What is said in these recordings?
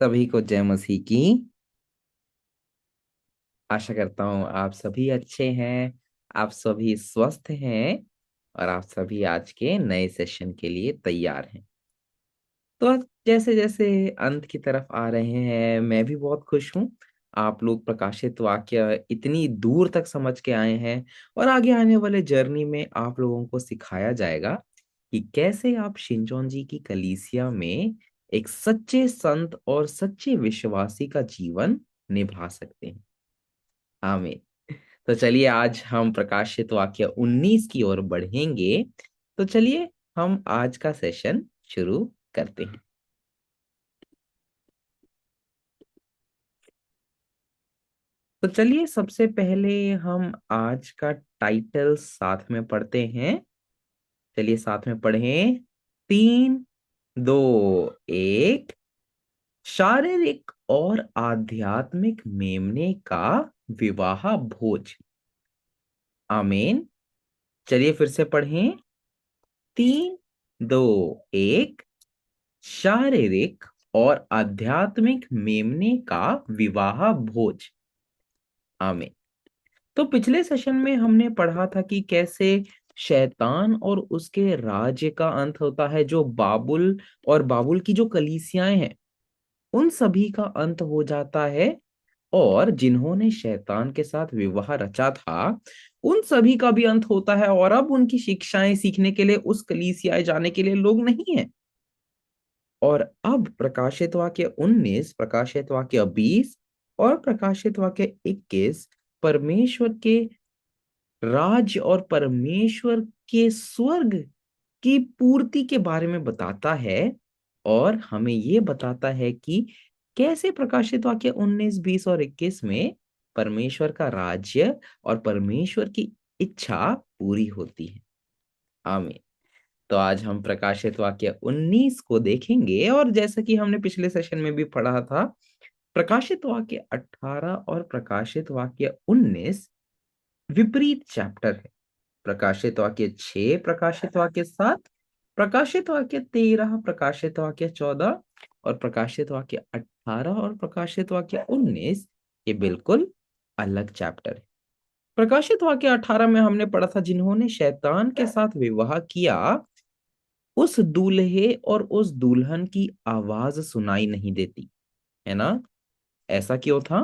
सभी को जय मसीह की। आशा करता हूँ आप सभी अच्छे हैं, आप सभी स्वस्थ हैं और आप सभी आज के नए सेशन के लिए तैयार हैं। तो जैसे जैसे अंत की तरफ आ रहे हैं, मैं भी बहुत खुश हूँ। आप लोग प्रकाशित वाक्य इतनी दूर तक समझ के आए हैं और आगे आने वाले जर्नी में आप लोगों को सिखाया जाएगा कि कैसे आप शिंजोंजी की कलीसिया में एक सच्चे संत और सच्चे विश्वासी का जीवन निभा सकते हैं। आमीन। तो चलिए आज हम प्रकाशित वाक्य 19 की ओर बढ़ेंगे। तो चलिए हम आज का सेशन शुरू करते हैं। तो चलिए सबसे पहले हम आज का टाइटल साथ में पढ़ते हैं। चलिए साथ में पढ़ें। 3, 2, 1। शारीरिक और आध्यात्मिक मेमने का विवाह भोज। आमीन। चलिए फिर से पढ़ें। 3, 2, 1। शारीरिक और आध्यात्मिक मेमने का विवाह भोज। आमीन। तो पिछले सेशन में हमने पढ़ा था कि कैसे शैतान और उसके राज्य का अंत होता है, जो बाबुल और बाबुल की जो कलीसियाएं हैं उन सभी का अंत हो जाता है। और जिन्होंने शैतान के साथ विवाह रचा था उन सभी का भी अंत होता है, और अब उनकी शिक्षाएं सीखने के लिए उस कलीसियाए जाने के लिए लोग नहीं है। और अब प्रकाशित वाक्य 19, प्रकाशित वाक्य 20 और प्रकाशित वाक्य 21 परमेश्वर के राज्य और परमेश्वर के स्वर्ग की पूर्ति के बारे में बताता है। और हमें ये बताता है कि कैसे प्रकाशित वाक्य 19, 20 और 21 में परमेश्वर का राज्य और परमेश्वर की इच्छा पूरी होती है। आमीन। तो आज हम प्रकाशित वाक्य 19 को देखेंगे, और जैसा कि हमने पिछले सेशन में भी पढ़ा था, प्रकाशित वाक्य 18 और प्रकाशित वाक्य 19 विपरीत चैप्टर है। प्रकाशित वाक्य 6, प्रकाशित वाक्य 7, प्रकाशित वाक्य 13, प्रकाशित वाक्य 14 और प्रकाशित वाक्य 18 और प्रकाशित वाक्य 19 ये बिल्कुल अलग चैप्टर है। प्रकाशित वाक्य 18 में हमने पढ़ा था, जिन्होंने शैतान के साथ विवाह किया उस दूल्हे और उस दुल्हन की आवाज सुनाई नहीं देती, है ना। ऐसा क्यों था?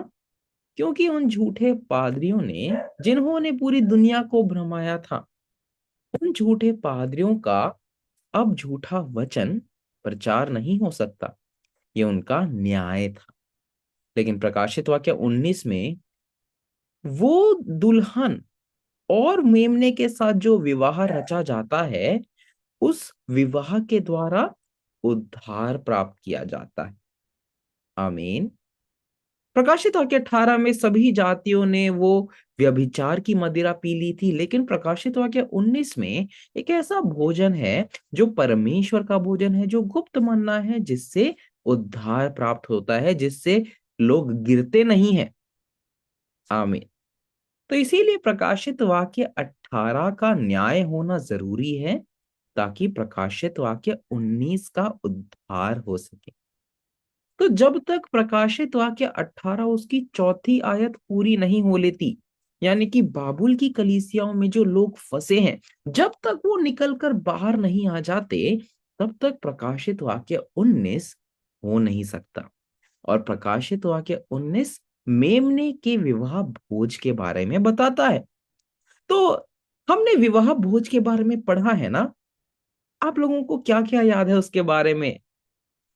क्योंकि उन झूठे पादरियों ने, जिन्होंने पूरी दुनिया को भ्रमाया था, उन झूठे पादरियों का अब झूठा वचन प्रचार नहीं हो सकता। ये उनका न्याय था। लेकिन प्रकाशित वाक्य 19 में वो दुल्हन और मेमने के साथ जो विवाह रचा जाता है, उस विवाह के द्वारा उद्धार प्राप्त किया जाता है। आमीन। प्रकाशित वाक्य 18 में सभी जातियों ने वो व्यभिचार की मदिरा पी ली थी, लेकिन प्रकाशित वाक्य 19 में एक ऐसा भोजन है जो परमेश्वर का भोजन है, जो गुप्त मन्ना है, जिससे उद्धार प्राप्त होता है, जिससे लोग गिरते नहीं हैं। आमीन। तो इसीलिए प्रकाशित वाक्य 18 का न्याय होना जरूरी है, ताकि प्रकाशित वाक्य 19 का उद्धार हो सके। तो जब तक प्रकाशित वाक्य 18 उसकी चौथी आयत पूरी नहीं हो लेती, यानी कि बाबुल की कलीसियाओं में जो लोग फंसे हैं, जब तक वो निकलकर बाहर नहीं आ जाते, तब तक प्रकाशित वाक्य 19 हो नहीं सकता। और प्रकाशित वाक्य 19 मेमने के विवाह भोज के बारे में बताता है। तो हमने विवाह भोज के बारे में पढ़ा है ना। आप लोगों को क्या क्या याद है उसके बारे में?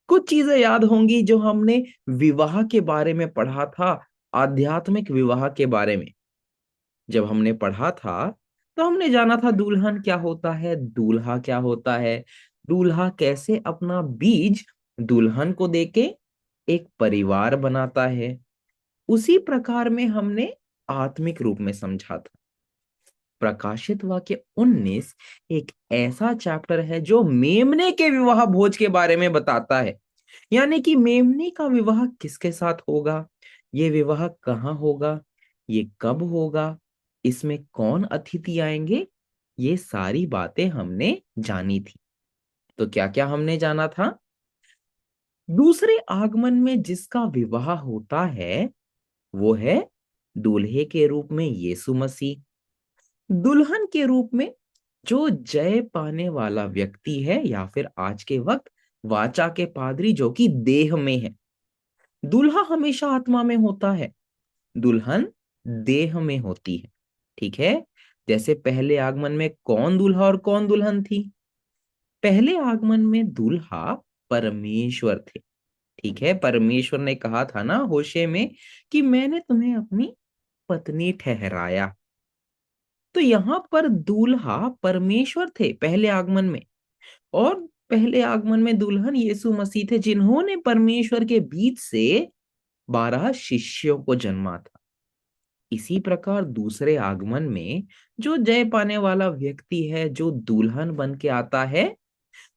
कुछ चीजें याद होंगी जो हमने विवाह के बारे में पढ़ा था, आध्यात्मिक विवाह के बारे में। जब हमने पढ़ा था तो हमने जाना था दुल्हन क्या होता है, दूल्हा क्या होता है, दूल्हा कैसे अपना बीज दुल्हन को देके एक परिवार बनाता है। उसी प्रकार में हमने आत्मिक रूप में समझा था। प्रकाशित वाक्य 19 एक ऐसा चैप्टर है जो मेमने के विवाह भोज के बारे में बताता है। यानी कि मेमने का विवाह किसके साथ होगा, ये विवाह कहाँ होगा, ये कब होगा, इसमें कौन अतिथि आएंगे, ये सारी बातें हमने जानी थी। तो क्या क्या हमने जाना था? दूसरे आगमन में जिसका विवाह होता है वो है दूल्हे के रूप में यीशु मसीह, दुल्हन के रूप में जो जय पाने वाला व्यक्ति है, या फिर आज के वक्त वाचा के पादरी जो कि देह में है। दूल्हा हमेशा आत्मा में होता है, दुल्हन देह में होती है। ठीक है। जैसे पहले आगमन में कौन दूल्हा और कौन दुल्हन थी? पहले आगमन में दूल्हा परमेश्वर थे। ठीक है। परमेश्वर ने कहा था ना होशे में कि मैंने तुम्हें अपनी पत्नी ठहराया। तो यहां पर दूल्हा परमेश्वर थे पहले आगमन में, और पहले आगमन में दुल्हन यीशु मसीह थे, जिन्होंने परमेश्वर के बीच से 12 शिष्यों को जन्मा था। इसी प्रकार दूसरे आगमन में जो जय पाने वाला व्यक्ति है, जो दुल्हन बन के आता है,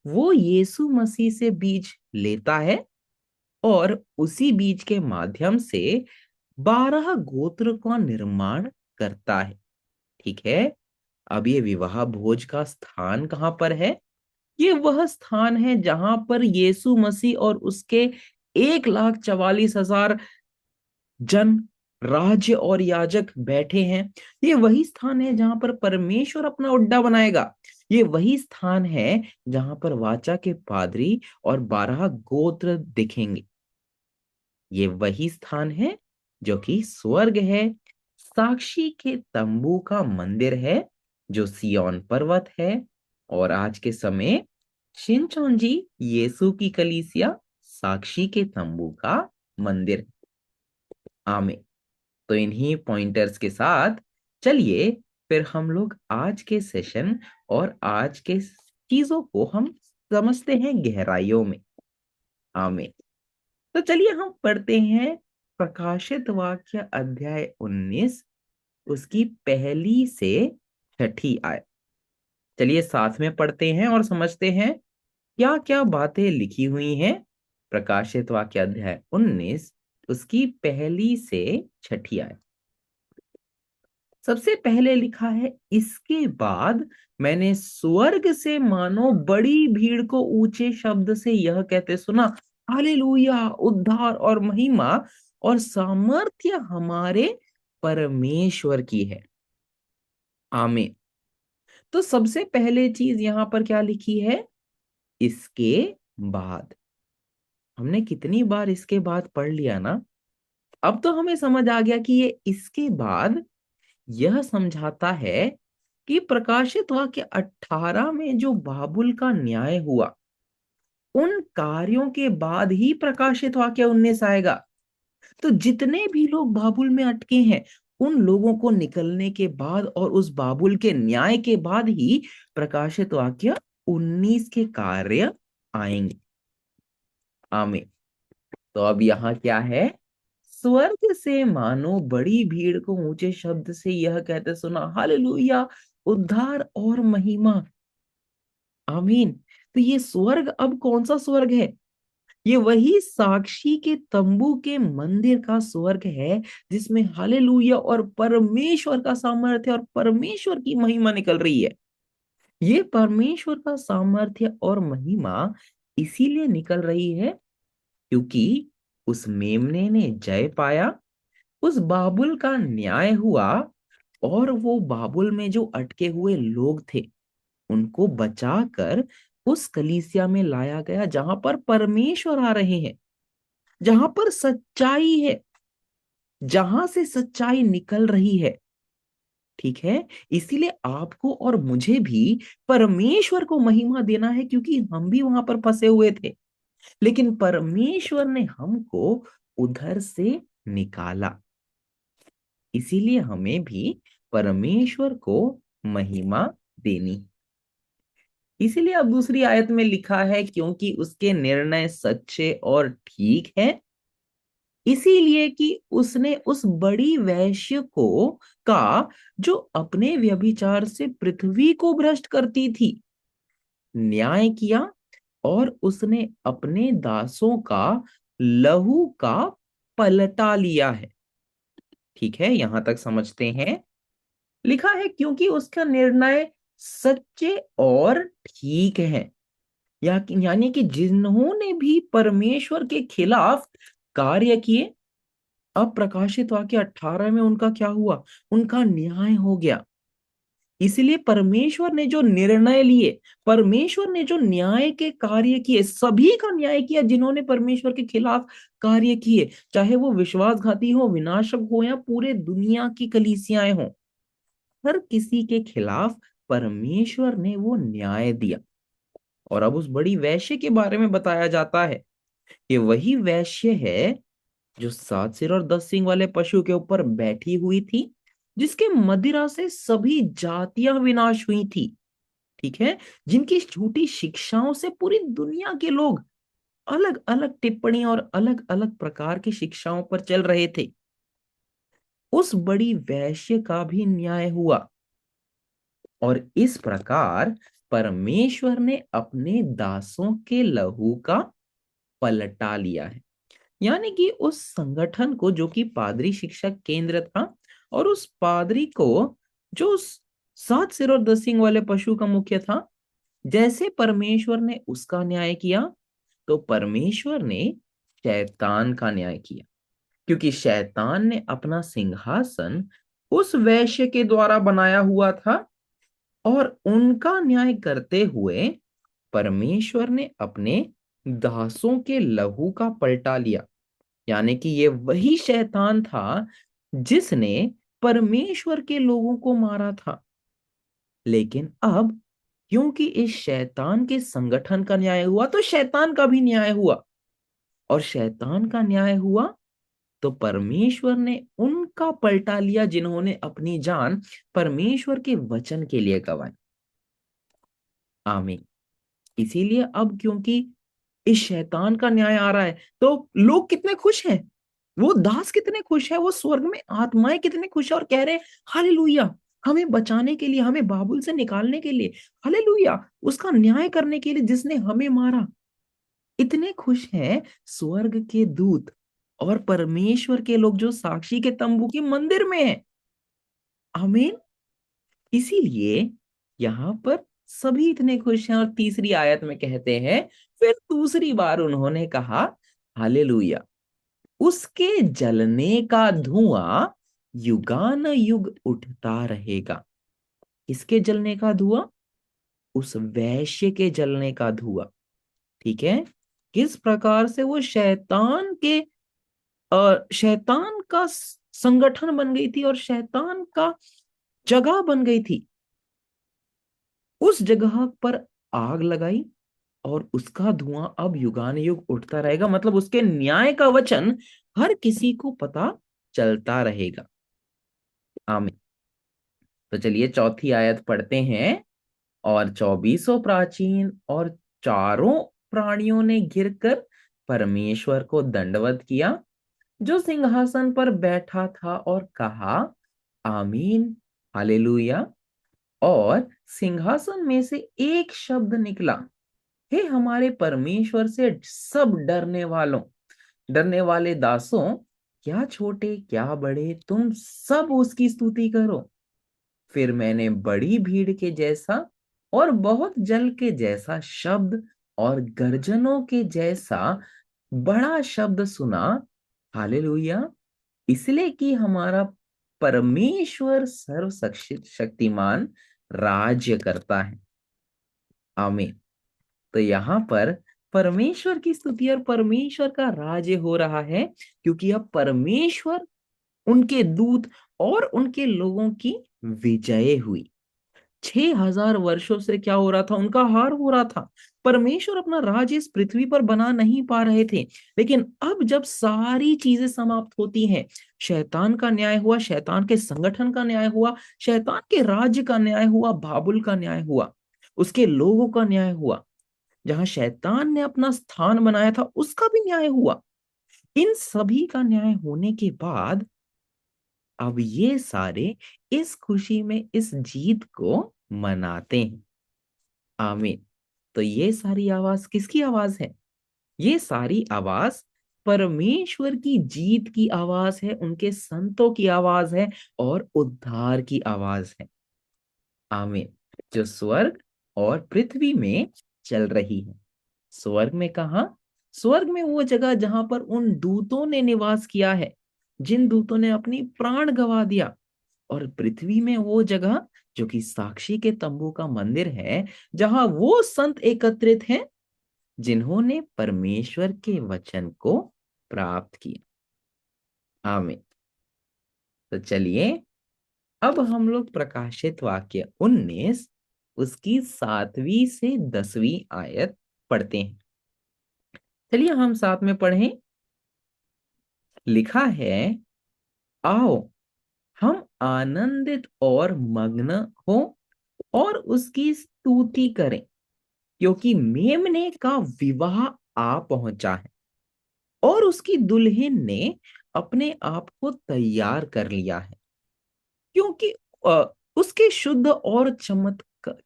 वो यीशु मसीह से बीज लेता है और उसी बीज के माध्यम से 12 गोत्र का निर्माण करता है। ठीक है। अब ये विवाह भोज का स्थान कहां पर है? ये वह स्थान है जहां पर यीशु मसीह और उसके 1,44,000 जन, राज्य और याजक बैठे हैं। ये वही स्थान है जहां पर परमेश्वर अपना अड्डा बनाएगा। ये वही स्थान है जहां पर वाचा के पादरी और 12 गोत्र दिखेंगे। ये वही स्थान है जो कि स्वर्ग है, साक्षी के तंबू का मंदिर है जो सिय्योन पर्वत है। और आज के समय शिनचोंजी यीशु की कलीसिया साक्षी के तंबू का मंदिर। आमीन। तो इन्हीं पॉइंटर्स के साथ चलिए फिर हम लोग आज के सेशन और आज के चीजों को हम समझते हैं गहराइयों में। आमीन। तो चलिए हम पढ़ते हैं प्रकाशित वाक्य अध्याय 19, उसकी पहली से छठी आयत। चलिए साथ में पढ़ते हैं और समझते हैं क्या क्या बातें लिखी हुई हैं। प्रकाशित वाक्य अध्याय 19, उसकी पहली से छठी आयत। सबसे पहले लिखा है, इसके बाद मैंने स्वर्ग से मानो बड़ी भीड़ को ऊंचे शब्द से यह कहते सुना, हालेलुया, उद्धार और महिमा और सामर्थ्य हमारे परमेश्वर की है। आमीन। तो सबसे पहले चीज यहां पर क्या लिखी है? इसके बाद। हमने कितनी बार इसके बाद पढ़ लिया ना। अब तो हमें समझ आ गया कि ये इसके बाद यह समझाता है कि प्रकाशित वाक्य 18 में जो बाबुल का न्याय हुआ, उन कार्यों के बाद ही प्रकाशित वाक्य 19 आएगा। तो जितने भी लोग बाबुल में अटके हैं, उन लोगों को निकलने के बाद और उस बाबुल के न्याय के बाद ही प्रकाशित वाक्य 19 के कार्य आएंगे। आमीन। तो अब यहाँ क्या है? स्वर्ग से मानो बड़ी भीड़ को ऊंचे शब्द से यह कहते सुना, हालेलुया, उद्धार और महिमा। आमीन। तो ये स्वर्ग अब कौन सा स्वर्ग है? ये वही साक्षी के तंबू के मंदिर का स्वर्ग है, जिसमें हालेलुया और परमेश्वर का सामर्थ्य और परमेश्वर की महिमा निकल रही है। ये परमेश्वर का सामर्थ्य और महिमा इसीलिए निकल रही है क्योंकि उस मेमने ने जय पाया, उस बाबुल का न्याय हुआ, और वो बाबुल में जो अटके हुए लोग थे उनको बचाकर उस कलीसिया में लाया गया जहां पर परमेश्वर आ रहे हैं, जहां पर सच्चाई है, जहां से सच्चाई निकल रही है। ठीक है। इसीलिए आपको और मुझे भी परमेश्वर को महिमा देना है, क्योंकि हम भी वहां पर फंसे हुए थे, लेकिन परमेश्वर ने हमको उधर से निकाला। इसीलिए हमें भी परमेश्वर को महिमा देनी। इसीलिए अब दूसरी आयत में लिखा है, क्योंकि उसके निर्णय सच्चे और ठीक हैं, इसीलिए कि उसने उस बड़ी वैश्य को का जो अपने व्यभिचार से पृथ्वी को भ्रष्ट करती थी न्याय किया, और उसने अपने दासों का लहू का पलटा लिया है। ठीक है, यहां तक समझते हैं। लिखा है क्योंकि उसका निर्णय सच्चे और ठीक है। यानी कि जिन्होंने भी परमेश्वर के खिलाफ कार्य किए, अब प्रकाशित वाक्य 18 में उनका क्या हुआ? उनका न्याय हो गया। इसलिए परमेश्वर ने जो निर्णय लिए, परमेश्वर ने जो न्याय के कार्य किए, सभी का न्याय किया जिन्होंने परमेश्वर के खिलाफ कार्य किए, चाहे वो विश्वासघाती हो, विनाशक हो, या पूरे दुनिया की कलीसियाएं हो, हर किसी के खिलाफ परमेश्वर ने वो न्याय दिया। और अब उस बड़ी वैश्य के बारे में बताया जाता है कि वही वैश्य है जो 7 सिर और 10 सींग वाले पशु के ऊपर बैठी हुई थी, जिसके मदिरा से सभी जातियां विनाश हुई थी। ठीक है, जिनकी झूठी शिक्षाओं से पूरी दुनिया के लोग अलग अलग टिप्पणी और अलग अलग प्रकार की शिक्षाओं पर चल रहे थे। उस बड़ी वैश्य का भी न्याय हुआ। और इस प्रकार परमेश्वर ने अपने दासों के लहू का पलटा लिया है। यानी कि उस संगठन को, जो कि पादरी शिक्षक केंद्र था, और उस पादरी को जो उस 7 सिर और 10 सींग वाले पशु का मुख्य था, जैसे परमेश्वर ने उसका न्याय किया, तो परमेश्वर ने शैतान का न्याय किया। क्योंकि शैतान ने अपना सिंहासन उस वैश्य के द्वारा बनाया हुआ था, और उनका न्याय करते हुए परमेश्वर ने अपने दासों के लहू का पलटा लिया। यानी कि ये वही शैतान था जिसने परमेश्वर के लोगों को मारा था। लेकिन अब क्योंकि इस शैतान के संगठन का न्याय हुआ, तो शैतान का भी न्याय हुआ। और शैतान का न्याय हुआ तो परमेश्वर ने उनका पलटा लिया जिन्होंने अपनी जान परमेश्वर के वचन के लिए गंवाई। आमीन। इसीलिए अब क्योंकि इस शैतान का न्याय आ रहा है, तो लोग कितने खुश हैं, वो दास कितने खुश है, वो स्वर्ग में आत्माएं कितने खुश है, और कह रहे हालेलुया, हमें बचाने के लिए, हमें बाबुल से निकालने के लिए, हालेलुया, उसका न्याय करने के लिए जिसने हमें मारा। इतने खुश हैं स्वर्ग के दूत और परमेश्वर के लोग जो साक्षी के तंबू के मंदिर में है। आमीन। इसीलिए यहाँ पर सभी इतने खुश हैं। और तीसरी आयत में कहते हैं, फिर दूसरी बार उन्होंने कहा हालेलुया, उसके जलने का धुआं युगान युग उठता रहेगा। किसके जलने का धुआं? उस वैश्य के जलने का धुआं। ठीक है, किस प्रकार से वो शैतान का संगठन बन गई थी और शैतान का जगह बन गई थी। उस जगह पर आग लगाई और उसका धुआं अब युगान युग उठता रहेगा। मतलब उसके न्याय का वचन हर किसी को पता चलता रहेगा। आमीन। तो चलिए चौथी आयत पढ़ते हैं। और 24 प्राचीन और चारों प्राणियों ने घिरकर परमेश्वर को दंडवत किया जो सिंहासन पर बैठा था, और कहा आमीन, हालेलुया। और सिंहासन में से एक शब्द निकला, हे हमारे परमेश्वर से सब डरने वाले दासों, क्या छोटे क्या बड़े, तुम सब उसकी स्तुति करो। फिर मैंने बड़ी भीड़ के जैसा और बहुत जल के जैसा शब्द और गर्जनों के जैसा बड़ा शब्द सुना, हालेलुया, इसलिए कि हमारा परमेश्वर शक्तिमान राज्य करता है। आमीन। तो यहाँ पर परमेश्वर की स्तुति और परमेश्वर का राज्य हो रहा है, क्योंकि अब परमेश्वर, उनके दूत और उनके लोगों की विजय हुई। 6,000 वर्षों से क्या हो रहा था? उनका हार हो रहा था। परमेश्वर अपना राज्य इस पृथ्वी पर बना नहीं पा रहे थे। लेकिन अब जब सारी चीजें समाप्त होती हैं, शैतान का न्याय हुआ, शैतान के संगठन का न्याय हुआ, शैतान के राज्य का न्याय हुआ, बाबुल का न्याय हुआ, उसके लोगों का न्याय हुआ, जहां शैतान ने अपना स्थान बनाया था उसका भी न्याय हुआ। इन सभी का न्याय होने के बाद अब ये सारे इस खुशी में इस जीत को मनाते हैं। आमीन। तो ये सारी आवाज किसकी आवाज है? ये सारी आवाज परमेश्वर की जीत की आवाज है, उनके संतों की आवाज है और उद्धार की आवाज है। आमीन। जो स्वर्ग और पृथ्वी में चल रही है। स्वर्ग में कहा? स्वर्ग में वो जगह जहां पर उन दूतों ने निवास किया है, जिन दूतों ने अपनी प्राण गंवा दिया। और पृथ्वी में वो जगह जो कि साक्षी के तंबू का मंदिर है, जहां वो संत एकत्रित हैं जिन्होंने परमेश्वर के वचन को प्राप्त किया। आमीन। तो चलिए, अब हम लोग प्रकाशित वाक्य 19 उसकी 7वीं से 10वीं आयत पढ़ते हैं। चलिए हम साथ में पढ़ें। लिखा है, आओ हम आनंदित और मग्न हो और उसकी स्तुति करें, क्योंकि मेमने का विवाह आ पहुंचा है और उसकी दुल्हन ने अपने आप को तैयार कर लिया है। क्योंकि उसके शुद्ध और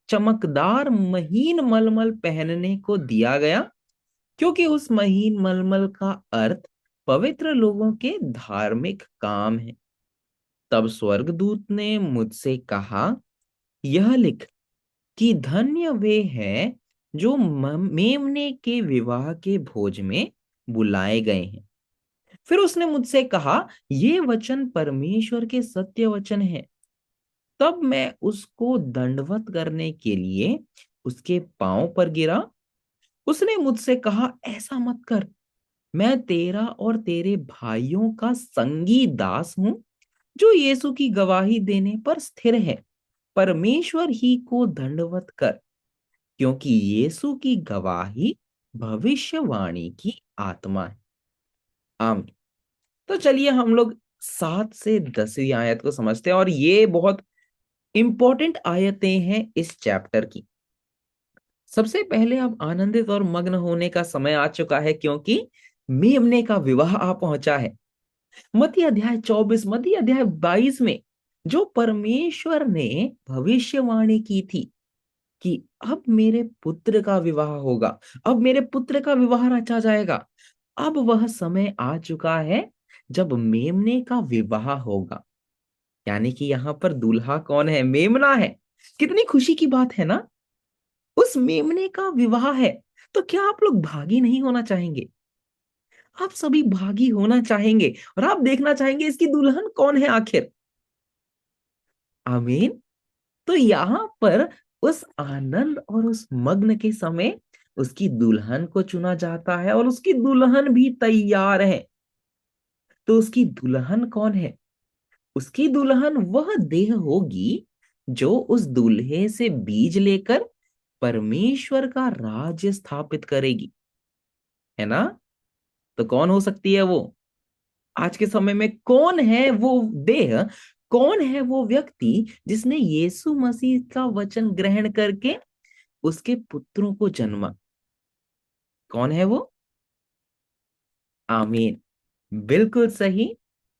चमकदार महीन मलमल पहनने को दिया गया, क्योंकि उस महीन मलमल का अर्थ पवित्र लोगों के धार्मिक काम है। तब स्वर्गदूत ने मुझसे कहा, यह लिख कि धन्य वे हैं जो मेमने के विवाह के भोज में बुलाए गए हैं। फिर उसने मुझसे कहा, ये वचन परमेश्वर के सत्य वचन है। तब मैं उसको दंडवत करने के लिए उसके पांव पर गिरा। उसने मुझसे कहा, ऐसा मत कर। मैं तेरा और तेरे भाइयों का संगी दास हूं, जो यीशु की गवाही देने पर स्थिर है। परमेश्वर ही को दंडवत कर, क्योंकि यीशु की गवाही भविष्यवाणी की आत्मा है। आमीन। तो चलिए हम लोग 7 से 10वीं आयत को समझते हैं, और ये बहुत इंपॉर्टेंट आयतें हैं इस चैप्टर की। सबसे पहले अब आनंदित और मग्न होने का समय आ चुका है, क्योंकि मेमने का विवाह आ पहुंचा है। मत्ती अध्याय 24, मत्ती अध्याय 22 में जो परमेश्वर ने भविष्यवाणी की थी कि अब मेरे पुत्र का विवाह होगा, अब मेरे पुत्र का विवाह रचा जाएगा, अब वह समय आ चुका है जब मेमने का विवाह होगा। यानी कि यहाँ पर दूल्हा कौन है? मेमना है। कितनी खुशी की बात है ना। उस मेमने का विवाह है। तो क्या आप लोग भागी नहीं होना चाहेंगे? आप सभी भागी होना चाहेंगे और आप देखना चाहेंगे इसकी दुल्हन कौन है आखिर। आमीन। तो यहाँ पर उस आनंद और उस मग्न के समय उसकी दुल्हन को चुना जाता है, और उसकी दुल्हन भी तैयार है। तो उसकी दुल्हन कौन है? उसकी दुल्हन वह देह होगी जो उस दूल्हे से बीज लेकर परमेश्वर का राज्य स्थापित करेगी, है ना। तो कौन हो सकती है वो? आज के समय में कौन है वो देह? कौन है वो व्यक्ति जिसने यीशु मसीह का वचन ग्रहण करके उसके पुत्रों को जन्मा? कौन है वो? आमीन। बिल्कुल सही।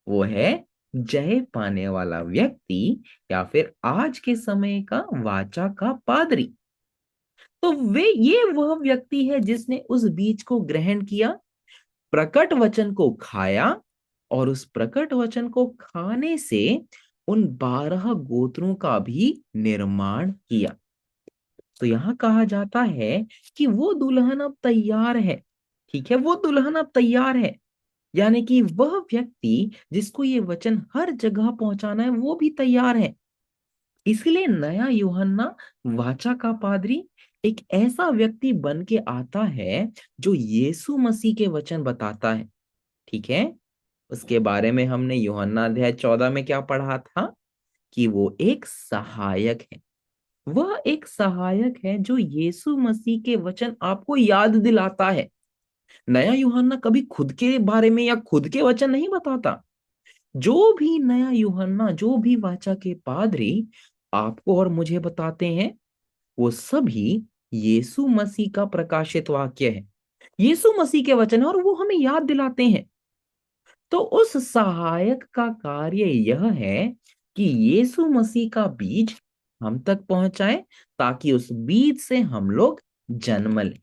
वो है जय पाने वाला व्यक्ति, या फिर आज के समय का वाचा का पादरी। तो वे ये वह व्यक्ति है जिसने उस बीज को ग्रहण किया, प्रकट वचन को खाया, और उस प्रकट वचन को खाने से उन 12 गोत्रों का भी निर्माण किया। तो यहां कहा जाता है कि वो दुल्हन अब तैयार है। ठीक है, वो दुल्हन अब तैयार है। यानी कि वह व्यक्ति जिसको ये वचन हर जगह पहुंचाना है, वो भी तैयार है। इसलिए नया यूहन्ना वाचा का पादरी एक ऐसा व्यक्ति बन के आता है जो यीशु मसीह के वचन बताता है। ठीक है। उसके बारे में हमने यूहन्ना अध्याय 14 में क्या पढ़ा था? कि वो एक सहायक है। वह एक सहायक है जो यीशु मसीह के वचन आपको याद दिलाता है। नया यूहन्ना कभी खुद के बारे में या खुद के वचन नहीं बताता। जो भी नया यूहन्ना, जो भी वाचा के पादरी आपको और मुझे बताते हैं, वो सभी यीशु मसीह का प्रकाशित वाक्य है, यीशु मसीह के वचन है, और वो हमें याद दिलाते हैं। तो उस सहायक का कार्य यह है कि यीशु मसीह का बीज हम तक पहुंचाए, ताकि उस बीज से हम लोग जन्म लें।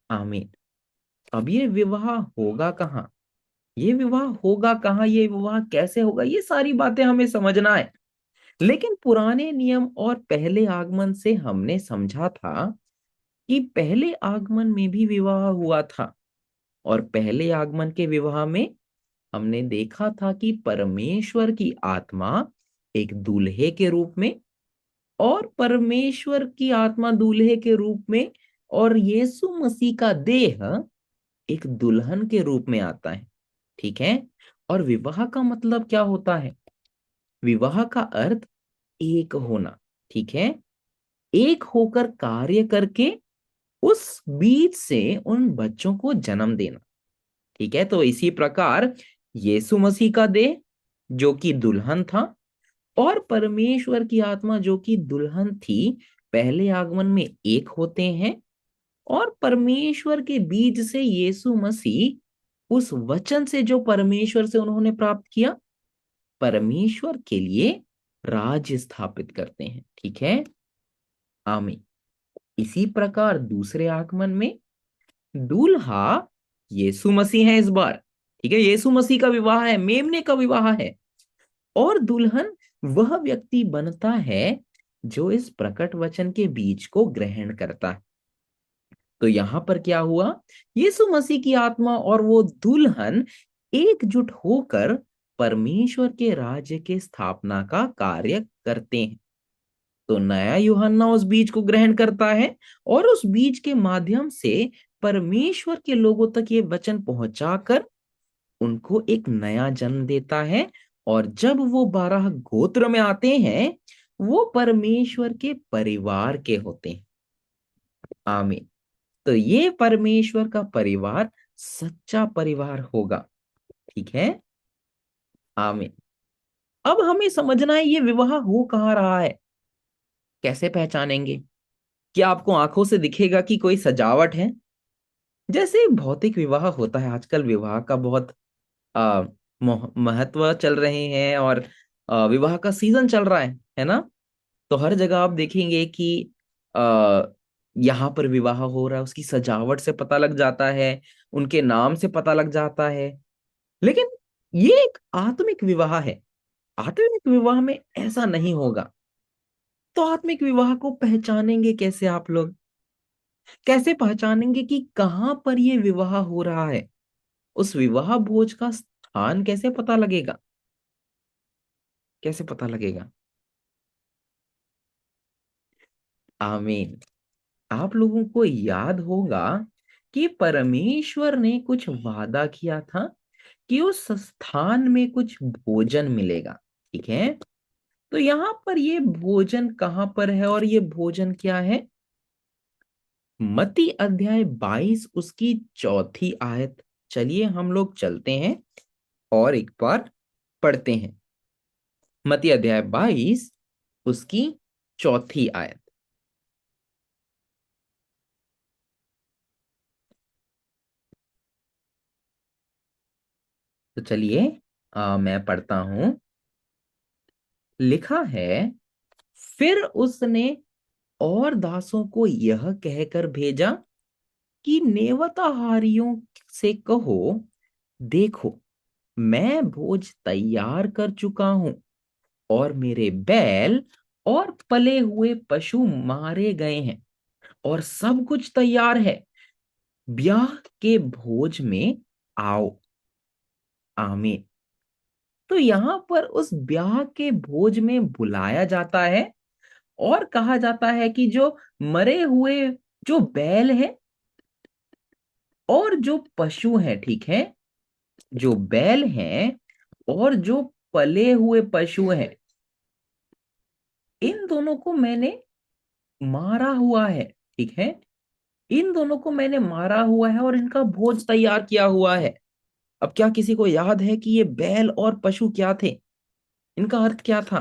आमीन। अब ये विवाह होगा कहाँ? ये विवाह होगा कहाँ? ये विवाह कैसे होगा? ये सारी बातें हमें समझना है। लेकिन पुराने नियम और पहले आगमन से हमने समझा था कि पहले आगमन में भी विवाह हुआ था, और पहले आगमन के विवाह में हमने देखा था कि परमेश्वर की आत्मा एक दूल्हे के रूप में, और परमेश्वर की आत्मा दूल्हे के रूप में, और यीशु मसीह का देह एक दुल्हन के रूप में आता है। ठीक है। और विवाह का मतलब क्या होता है? विवाह का अर्थ एक होना। ठीक है। एक होकर कार्य करके उस बीज से उन बच्चों को जन्म देना। ठीक है। तो इसी प्रकार यीशु मसीह का देह जो कि दुल्हन था, और परमेश्वर की आत्मा जो कि दुल्हन थी, पहले आगमन में एक होते हैं। और परमेश्वर के बीज से यीशु मसीह उस वचन से जो परमेश्वर से उन्होंने प्राप्त किया, परमेश्वर के लिए राज्य स्थापित करते हैं। ठीक है। आमीन। इसी प्रकार दूसरे आगमन में दूल्हा यीशु मसीह है इस बार। ठीक है। यीशु मसीह का विवाह है, मेमने का विवाह है। और दुल्हन वह व्यक्ति बनता है जो इस प्रकट वचन के बीज को ग्रहण करता है। तो यहां पर क्या हुआ? यीशु मसीह की आत्मा और वो दुल्हन एकजुट होकर परमेश्वर के राज्य के स्थापना का कार्य करते हैं। तो नया यूहन्ना उस बीज को ग्रहण करता है, और उस बीज के माध्यम से परमेश्वर के लोगों तक ये वचन पहुंचाकर उनको एक नया जन्म देता है। और जब वो 12 गोत्र में आते हैं, वो परमेश्वर के परिवार के होते हैं। आमीन। तो ये परमेश्वर का परिवार सच्चा परिवार होगा। ठीक है। आमीन। अब हमें समझना है ये विवाह हो कहाँ रहा है, कैसे पहचानेंगे? क्या आपको आंखों से दिखेगा कि कोई सजावट है? जैसे भौतिक विवाह होता है, आजकल विवाह का बहुत आ, महत्व चल रहे हैं, और विवाह का सीजन चल रहा है ना? तो हर जगह आप देखेंगे कि आ, यहाँ पर विवाह हो रहा है, उसकी सजावट से पता लग जाता है, उनके नाम से पता लग जाता है। लेकिन ये एक आत्मिक विवाह है। आत्मिक विवाह में ऐसा नहीं होगा। तो आत्मिक विवाह को पहचानेंगे कैसे आप लोग? कैसे पहचानेंगे कि कहाँ पर ये विवाह हो रहा है? उस विवाह भोज का स्थान कैसे पता लगेगा? कैसे पता लगेगा? आमीन। आप लोगों को याद होगा कि परमेश्वर ने कुछ वादा किया था कि उस स्थान में कुछ भोजन मिलेगा। ठीक है। तो यहाँ पर ये भोजन कहाँ पर है, और ये भोजन क्या है? मत्ती अध्याय 22 उसकी चौथी आयत। चलिए हम लोग चलते हैं और एक बार पढ़ते हैं। मत्ती अध्याय 22 उसकी चौथी आयत। तो चलिए मैं पढ़ता हूं। लिखा है, फिर उसने और दासों को यह कहकर भेजा कि नेवताहारियों से कहो, देखो, मैं भोज तैयार कर चुका हूं, और मेरे बैल और पले हुए पशु मारे गए हैं, और सब कुछ तैयार है। ब्याह के भोज में आओ। आमीन। तो यहां पर उस ब्याह के भोज में बुलाया जाता है, और कहा जाता है कि जो मरे हुए जो बैल है और जो पशु हैं, ठीक है, जो बैल हैं और जो पले हुए पशु हैं, इन दोनों को मैंने मारा हुआ है। ठीक है। इन दोनों को मैंने मारा हुआ है और इनका भोज तैयार किया हुआ है। अब क्या किसी को याद है कि ये बैल और पशु क्या थे? इनका अर्थ क्या था?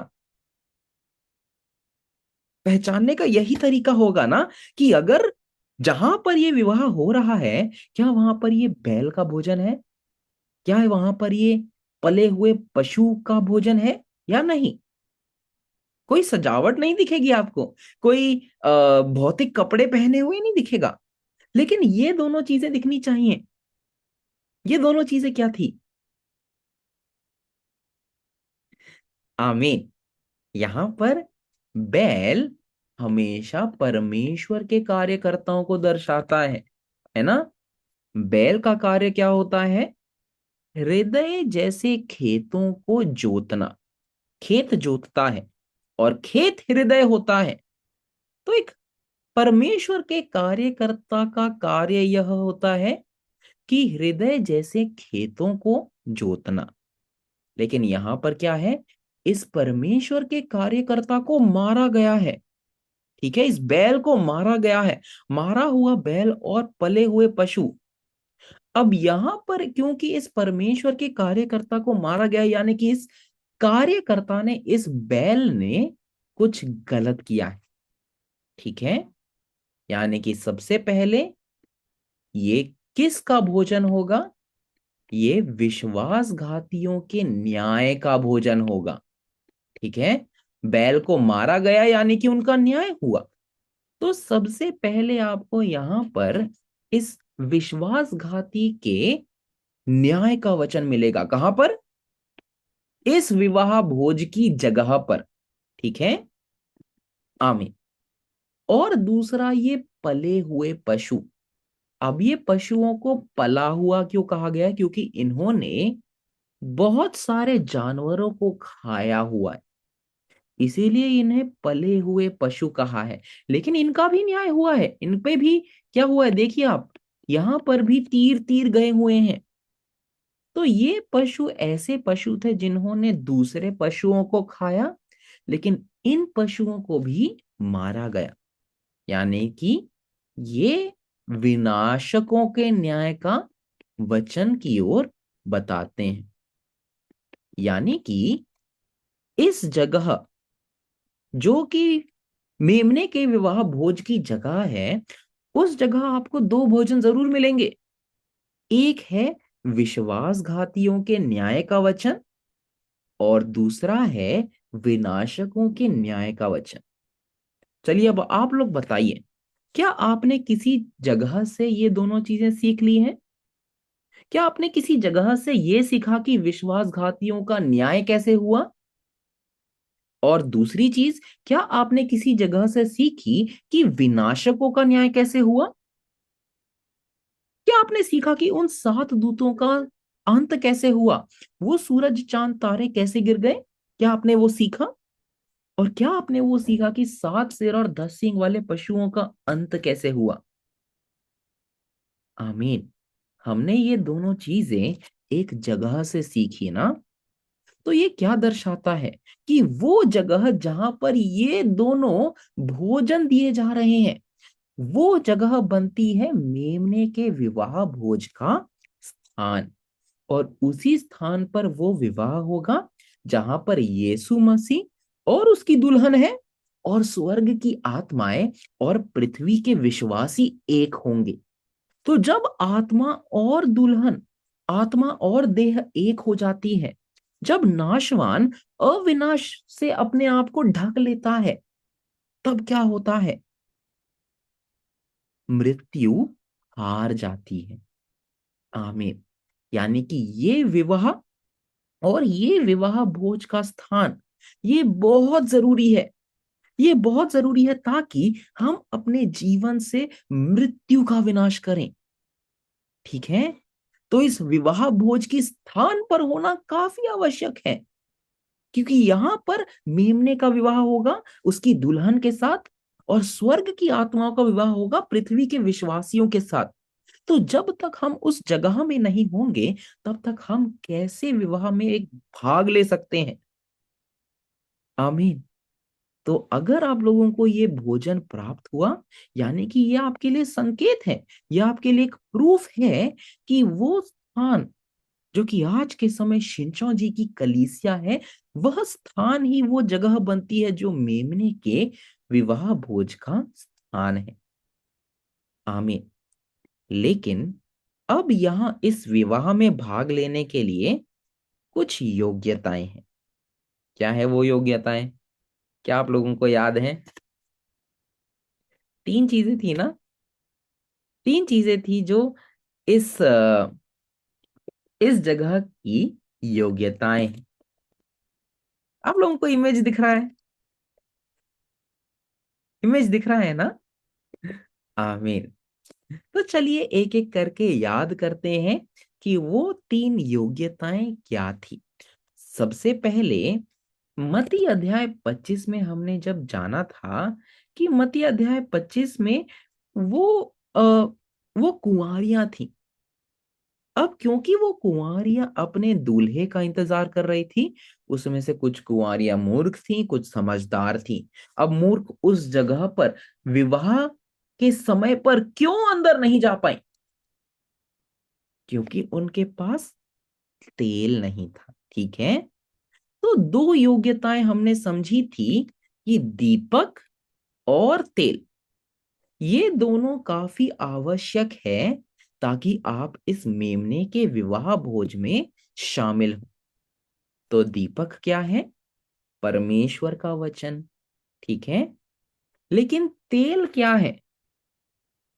पहचानने का यही तरीका होगा ना, कि अगर जहां पर ये विवाह हो रहा है, क्या वहां पर ये बैल का भोजन है? क्या है वहां पर ये पले हुए पशु का भोजन है या नहीं? कोई सजावट नहीं दिखेगी आपको, कोई भौतिक कपड़े पहने हुए नहीं दिखेगा, लेकिन ये दोनों चीजें दिखनी चाहिए। ये दोनों चीजें क्या थी? आमीन। यहां पर बैल हमेशा परमेश्वर के कार्यकर्ताओं को दर्शाता है ना। बैल का कार्य क्या होता है? हृदय जैसे खेतों को जोतना, खेत जोतता है, और खेत हृदय होता है। तो एक परमेश्वर के कार्यकर्ता का कार्य यह होता है कि हृदय जैसे खेतों को जोतना। लेकिन यहां पर क्या है? इस परमेश्वर के कार्यकर्ता को मारा गया है। ठीक है, इस बैल को मारा गया है। मारा हुआ बैल और पले हुए पशु। अब यहां पर क्योंकि इस परमेश्वर के कार्यकर्ता को मारा गया, यानी कि इस कार्यकर्ता ने, इस बैल ने कुछ गलत किया है। ठीक है, यानी कि सबसे पहले ये किसका भोजन होगा? ये विश्वासघातियों के न्याय का भोजन होगा। ठीक है, बैल को मारा गया यानी कि उनका न्याय हुआ। तो सबसे पहले आपको यहां पर इस विश्वासघाती के न्याय का वचन मिलेगा। कहां पर? इस विवाह भोज की जगह पर। ठीक है, आमीन। और दूसरा, ये पले हुए पशु। अब ये पशुओं को पला हुआ क्यों कहा गया? क्योंकि इन्होंने बहुत सारे जानवरों को खाया हुआ है, इसीलिए इन्हें पले हुए पशु कहा है। लेकिन इनका भी न्याय हुआ है, इन पे भी क्या हुआ है? देखिए आप, यहां पर भी तीर तीर गए हुए हैं। तो ये पशु ऐसे पशु थे जिन्होंने दूसरे पशुओं को खाया, लेकिन इन पशुओं को भी मारा गया। यानी कि ये विनाशकों के न्याय का वचन की ओर बताते हैं। यानी कि इस जगह, जो कि मेमने के विवाह भोज की जगह है, उस जगह आपको दो भोजन जरूर मिलेंगे। एक है विश्वासघातियों के न्याय का वचन, और दूसरा है विनाशकों के न्याय का वचन। चलिए अब आप लोग बताइए, क्या आपने किसी जगह से ये दोनों चीजें सीख ली हैं? क्या आपने किसी जगह से ये सीखा कि विश्वासघातियों का न्याय कैसे हुआ? और दूसरी चीज, क्या आपने किसी जगह से सीखी कि विनाशकों का न्याय कैसे हुआ? क्या आपने सीखा कि उन सात दूतों का अंत कैसे हुआ? वो सूरज चांद तारे कैसे गिर गए? क्या आपने वो सीखा? और क्या आपने वो सीखा कि सात सिर और 10 सींग वाले पशुओं का अंत कैसे हुआ? आमीन। हमने ये दोनों चीजें एक जगह से सीखी ना। तो ये क्या दर्शाता है? कि वो जगह जहां पर ये दोनों भोजन दिए जा रहे हैं, वो जगह बनती है मेमने के विवाह भोज का स्थान। और उसी स्थान पर वो विवाह होगा जहां पर यीशु मसीह और उसकी दुल्हन है, और स्वर्ग की आत्माएं और पृथ्वी के विश्वासी एक होंगे। तो जब आत्मा और दुल्हन, आत्मा और देह एक हो जाती है, जब नाशवान अविनाश से अपने आप को ढक लेता है, तब क्या होता है? मृत्यु हार जाती है। आमीन। यानी कि ये विवाह और ये विवाह भोज का स्थान, ये बहुत जरूरी है। ये बहुत जरूरी है ताकि हम अपने जीवन से मृत्यु का विनाश करें। ठीक है, तो इस विवाह भोज की स्थान पर होना काफी आवश्यक है, क्योंकि यहां पर मेमने का विवाह होगा उसकी दुल्हन के साथ, और स्वर्ग की आत्माओं का विवाह होगा पृथ्वी के विश्वासियों के साथ। तो जब तक हम उस जगह में नहीं होंगे, तब तक हम कैसे विवाह में एक भाग ले सकते हैं? आमीन। तो अगर आप लोगों को ये भोजन प्राप्त हुआ, यानी कि ये आपके लिए संकेत है, ये आपके लिए एक प्रूफ है कि वो स्थान जो कि आज के समय शिंचो जी की कलीसिया है, वह स्थान ही वो जगह बनती है जो मेमने के विवाह भोज का स्थान है। आमीन। लेकिन अब यहां इस विवाह में भाग लेने के लिए कुछ योग्यताएं हैं। क्या है वो योग्यताएं? क्या आप लोगों को याद है? तीन चीजें थी ना। तीन चीजें थी जो इस जगह की योग्यताएं हैं। आप लोगों को इमेज दिख रहा है? इमेज दिख रहा है ना? आमीन। तो चलिए एक एक करके याद करते हैं कि वो तीन योग्यताएं क्या थी। सबसे पहले मत्ती अध्याय 25 में हमने जब जाना था कि मत्ती अध्याय 25 में वो आ, वो कुंवारियां थी। अब क्योंकि वो कुंवारियां अपने दूल्हे का इंतजार कर रही थी, उसमें से कुछ कुंवारियां मूर्ख थी, कुछ समझदार थी। अब मूर्ख उस जगह पर विवाह के समय पर क्यों अंदर नहीं जा पाई? क्योंकि उनके पास तेल नहीं था। ठीक है। तो दो योग्यताएं हमने समझी थी कि दीपक और तेल, ये दोनों काफी आवश्यक है ताकि आप इस मेमने के विवाह भोज में शामिल हो। तो दीपक क्या है? परमेश्वर का वचन। ठीक है। लेकिन तेल क्या है?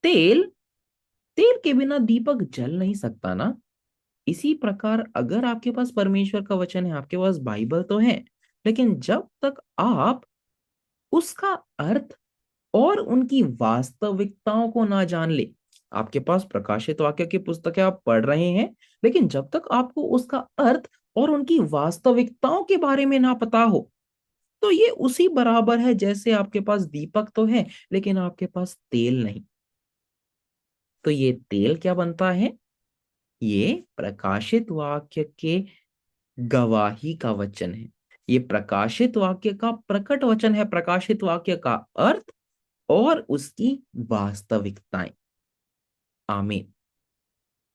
तेल, तेल के बिना दीपक जल नहीं सकता ना। इसी प्रकार अगर आपके पास परमेश्वर का वचन है, आपके पास बाइबल तो है, लेकिन जब तक आप उसका अर्थ और उनकी वास्तविकताओं को ना जान ले, आपके पास प्रकाशित वाक्य की पुस्तकें आप पढ़ रहे हैं, लेकिन जब तक आपको उसका अर्थ और उनकी वास्तविकताओं के बारे में ना पता हो, तो ये उसी बराबर है जैसे आपके पास दीपक तो है लेकिन आपके पास तेल नहीं। तो ये तेल क्या बनता है? ये प्रकाशित वाक्य के गवाही का वचन है। ये प्रकाशित वाक्य का प्रकट वचन है, प्रकाशित वाक्य का अर्थ और उसकी वास्तविकताएं। आमीन।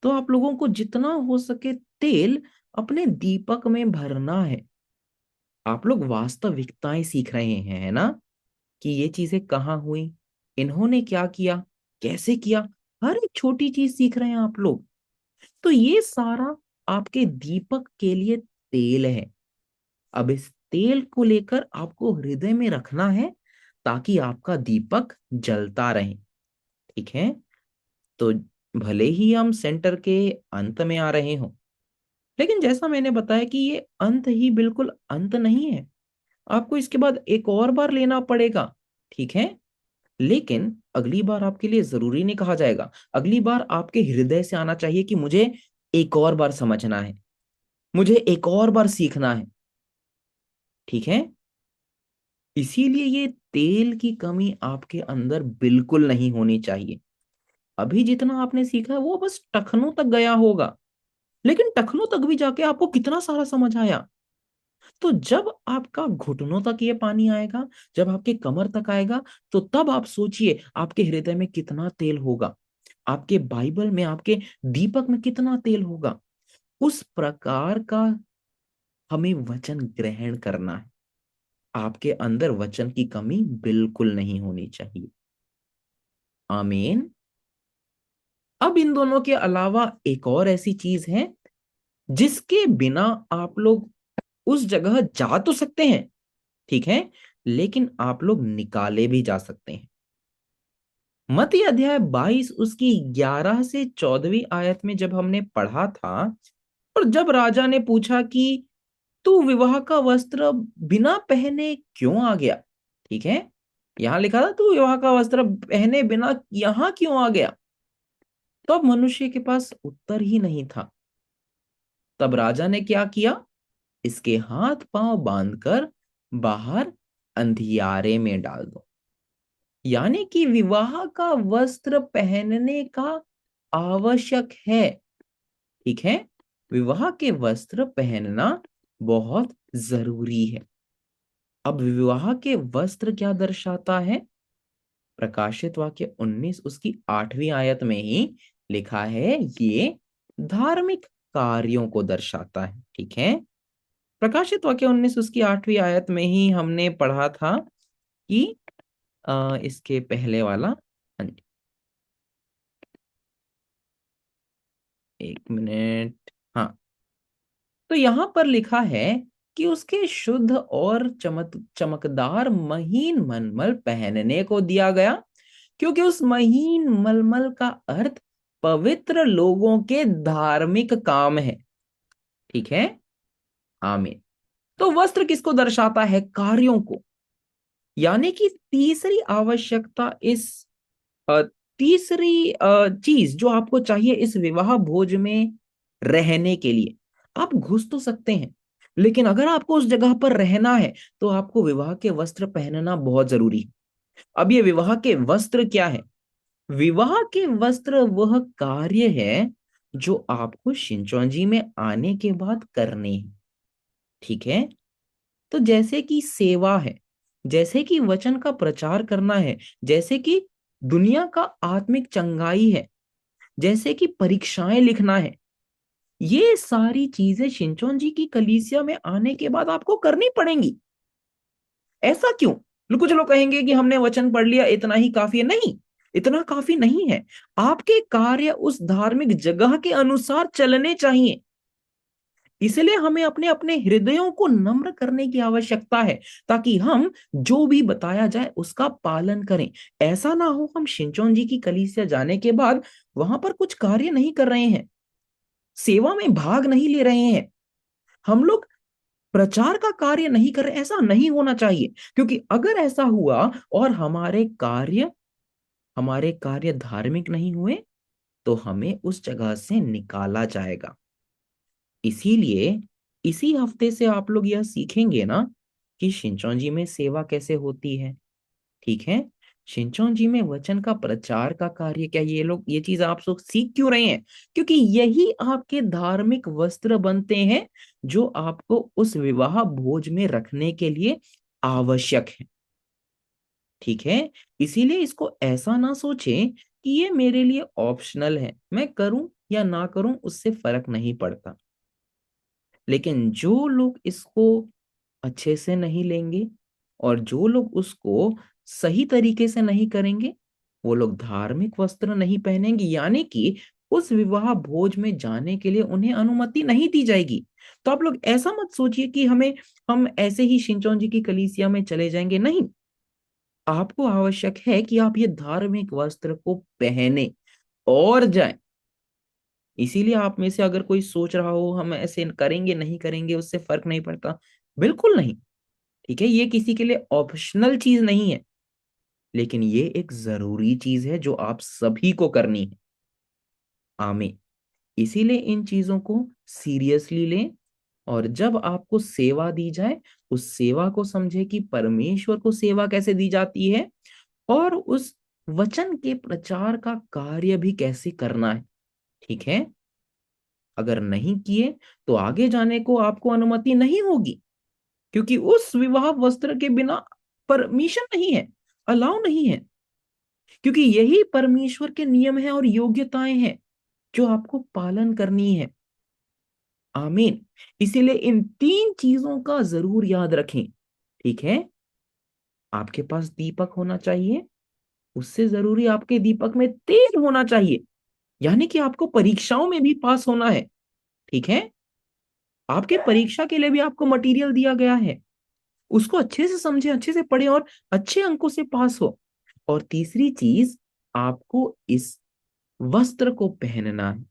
तो आप लोगों को जितना हो सके तेल अपने दीपक में भरना है। आप लोग वास्तविकताएं सीख रहे हैं, है ना? कि ये चीजें कहाँ हुई, इन्होंने क्या किया, कैसे किया, हर एक छोटी चीज सीख रहे हैं आप लोग। तो ये सारा आपके दीपक के लिए तेल है। अब इस तेल को लेकर आपको हृदय में रखना है ताकि आपका दीपक जलता रहे। ठीक है। तो भले ही हम सेंटर के अंत में आ रहे हों, लेकिन जैसा मैंने बताया कि ये अंत ही बिल्कुल अंत नहीं है। आपको इसके बाद एक और बार लेना पड़ेगा। ठीक है। लेकिन अगली बार आपके लिए जरूरी नहीं कहा जाएगा, अगली बार आपके हृदय से आना चाहिए कि मुझे एक और बार समझना है, मुझे एक और बार सीखना है। ठीक है। इसीलिए ये तेल की कमी आपके अंदर बिल्कुल नहीं होनी चाहिए। अभी जितना आपने सीखा है वो बस टखनों तक गया होगा, लेकिन टखनों तक भी जाके आपको कितना सारा समझ आया। तो जब आपका घुटनों तक ये पानी आएगा, जब आपके कमर तक आएगा, तो तब आप सोचिए आपके हृदय में कितना तेल होगा, आपके बाइबल में, आपके दीपक में कितना तेल होगा। उस प्रकार का हमें वचन ग्रहण करना है। आपके अंदर वचन की कमी बिल्कुल नहीं होनी चाहिए। आमीन। अब इन दोनों के अलावा एक और ऐसी चीज है जिसके बिना आप लोग उस जगह जा तो सकते हैं, ठीक है, लेकिन आप लोग निकाले भी जा सकते हैं। मत्ती अध्याय 22 उसकी 11 से 14वीं आयत में जब हमने पढ़ा था, और जब राजा ने पूछा कि तू विवाह का वस्त्र बिना पहने क्यों आ गया? ठीक है। यहां लिखा था तू विवाह का वस्त्र पहने बिना यहां क्यों आ गया? तो अब मनुष्य के पास उत्तर ही नहीं था। तब राजा ने क्या किया? इसके हाथ पांव बांधकर बाहर अंधियारे में डाल दो। यानी कि विवाह का वस्त्र पहनने का आवश्यक है। ठीक है। विवाह के वस्त्र पहनना बहुत जरूरी है। अब विवाह के वस्त्र क्या दर्शाता है? प्रकाशित वाक्य 19 उसकी 8वीं आयत में ही लिखा है, ये धार्मिक कार्यों को दर्शाता है। ठीक है। प्रकाशित वाक्य 19 उसकी 8वीं आयत में ही हमने पढ़ा था कि इसके पहले वाला, हाँ जी, एक मिनट, हाँ। तो यहां पर लिखा है कि उसके शुद्ध और चमकदार महीन मलमल पहनने को दिया गया, क्योंकि उस महीन मलमल का अर्थ पवित्र लोगों के धार्मिक काम है। ठीक है। आमीन। तो वस्त्र किसको दर्शाता है? कार्यों को। यानी कि तीसरी आवश्यकता, इस अ, तीसरी चीज जो आपको चाहिए इस विवाह भोज में रहने के लिए, आप घुस तो सकते हैं, लेकिन अगर आपको उस जगह पर रहना है तो आपको विवाह के वस्त्र पहनना बहुत जरूरी है। अब ये विवाह के वस्त्र क्या है? विवाह के वस्त्र वह कार्य है जो आपको शिंचोंजी में आने के बाद करने हैं। ठीक है? तो जैसे कि सेवा है, जैसे कि वचन का प्रचार करना है, जैसे कि दुनिया का आत्मिक चंगाई है, जैसे कि परीक्षाएं लिखना है, ये सारी चीजें शिंचोंजी की कलीसिया में आने के बाद आपको करनी पड़ेंगी। ऐसा क्यों? कुछ लोग कहेंगे कि हमने वचन पढ़ लिया, इतना ही काफी है। नहीं, इतना काफी नहीं है। आपके कार्य उस धार्मिक जगह के अनुसार चलने चाहिए। इसलिए हमें अपने अपने हृदयों को नम्र करने की आवश्यकता है, ताकि हम जो भी बताया जाए उसका पालन करें। ऐसा ना हो हम शिंचोंजी की कलीसिया जाने के बाद वहां पर कुछ कार्य नहीं कर रहे हैं, सेवा में भाग नहीं ले रहे हैं, हम लोग प्रचार का कार्य नहीं कर रहे। ऐसा नहीं होना चाहिए, क्योंकि अगर ऐसा हुआ और हमारे कार्य धार्मिक नहीं हुए तो हमें उस जगह से निकाला जाएगा। इसीलिए इसी हफ्ते से आप लोग यह सीखेंगे ना कि शिंचोंजी में सेवा कैसे होती है। ठीक है? शिंचोंजी में वचन का प्रचार का कार्य क्या, ये चीज आप लोग सीख क्यों रहे हैं? क्योंकि यही आपके धार्मिक वस्त्र बनते हैं जो आपको उस विवाह भोज में रखने के लिए आवश्यक है। ठीक है? इसीलिए इसको ऐसा ना सोचें कि ये मेरे लिए ऑप्शनल है, मैं करूं या ना करूं उससे फर्क नहीं पड़ता। लेकिन जो लोग इसको अच्छे से नहीं लेंगे और जो लोग उसको सही तरीके से नहीं करेंगे, वो लोग धार्मिक वस्त्र नहीं पहनेंगे, यानी कि उस विवाह भोज में जाने के लिए उन्हें अनुमति नहीं दी जाएगी। तो आप लोग ऐसा मत सोचिए कि हम ऐसे ही शिंचोंजी की कलीसिया में चले जाएंगे। नहीं, आपको आवश्यक है कि आप ये धार्मिक वस्त्र को पहने और जाएं। इसीलिए आप में से अगर कोई सोच रहा हो हम ऐसे करेंगे नहीं करेंगे उससे फर्क नहीं पड़ता, बिल्कुल नहीं। ठीक है? ये किसी के लिए ऑप्शनल चीज नहीं है, लेकिन ये एक जरूरी चीज है जो आप सभी को करनी है। आमीन। इसीलिए इन चीजों को सीरियसली लें, और जब आपको सेवा दी जाए उस सेवा को समझे कि परमेश्वर को सेवा कैसे दी जाती है, और उस वचन के प्रचार का कार्य भी कैसे करना है। ठीक है? अगर नहीं किए तो आगे जाने को आपको अनुमति नहीं होगी, क्योंकि उस विवाह वस्त्र के बिना परमिशन नहीं है, अलाउ नहीं है, क्योंकि यही परमेश्वर के नियम है और योग्यताएं हैं जो आपको पालन करनी है। आमीन। इसीलिए इन तीन चीजों का जरूर याद रखें। ठीक है? आपके पास दीपक होना चाहिए, उससे जरूरी आपके दीपक में तेल होना चाहिए, यानी कि आपको परीक्षाओं में भी पास होना है। ठीक है? आपके परीक्षा के लिए भी आपको मटेरियल दिया गया है, उसको अच्छे से समझे, अच्छे से पढ़े और अच्छे अंकों से पास हो। और तीसरी चीज, आपको इस वस्त्र को पहनना है।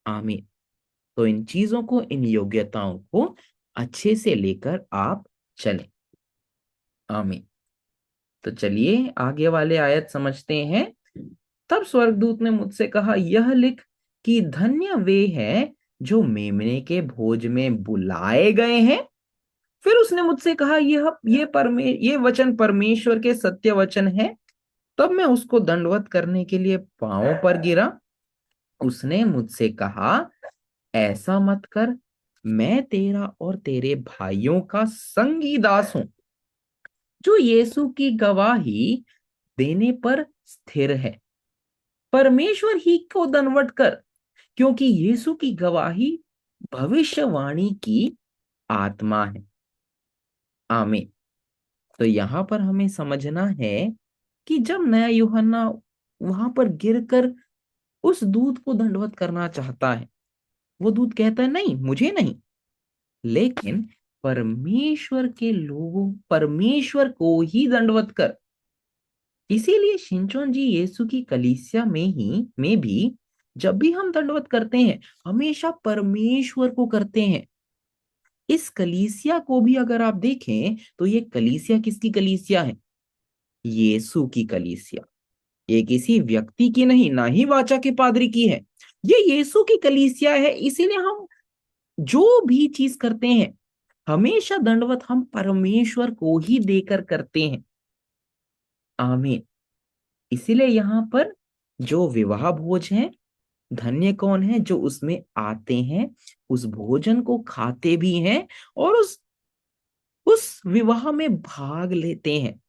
आमीन। तो इन चीजों को, इन योग्यताओं को अच्छे से लेकर आप चलें। आमीन। तो चलिए आगे वाले आयत समझते हैं। तब स्वर्गदूत ने मुझसे कहा, यह लिख कि धन्य वे हैं जो मेमने के भोज में बुलाए गए हैं। फिर उसने मुझसे कहा, ये वचन परमेश्वर के सत्य वचन है। तब मैं उसको दंडवत करने के लिए पांवों पर गिरा। उसने मुझसे कहा, ऐसा मत कर, मैं तेरा और तेरे भाइयों का संगी दास हूं जो यीशु की गवाही देने पर स्थिर है। परमेश्वर ही को दंडवत कर, क्योंकि यीशु की गवाही भविष्यवाणी की आत्मा है। आमीन। तो यहां पर हमें समझना है कि जब नया यूहन्ना वहां पर गिरकर उस दूत को दंडवत करना चाहता है, वो दूत कहता है, नहीं, मुझे नहीं, लेकिन परमेश्वर को ही दंडवत कर। इसीलिए शिंचोन जी यीशु की कलीसिया में भी जब भी हम दंडवत करते हैं, हमेशा परमेश्वर को करते हैं। इस कलीसिया को भी अगर आप देखें तो ये कलीसिया किसकी कलीसिया है? यीशु की कलीसिया। ये किसी व्यक्ति की नहीं, ना ही वाचा के पादरी की है, ये यीशु की कलीसिया है। इसीलिए हम जो भी चीज करते हैं हमेशा दंडवत हम परमेश्वर को ही देकर करते हैं। आमीन। इसीलिए यहाँ पर जो विवाह भोज है, धन्य कौन है जो उसमें आते हैं, उस भोजन को खाते भी हैं और उस विवाह में भाग लेते हैं।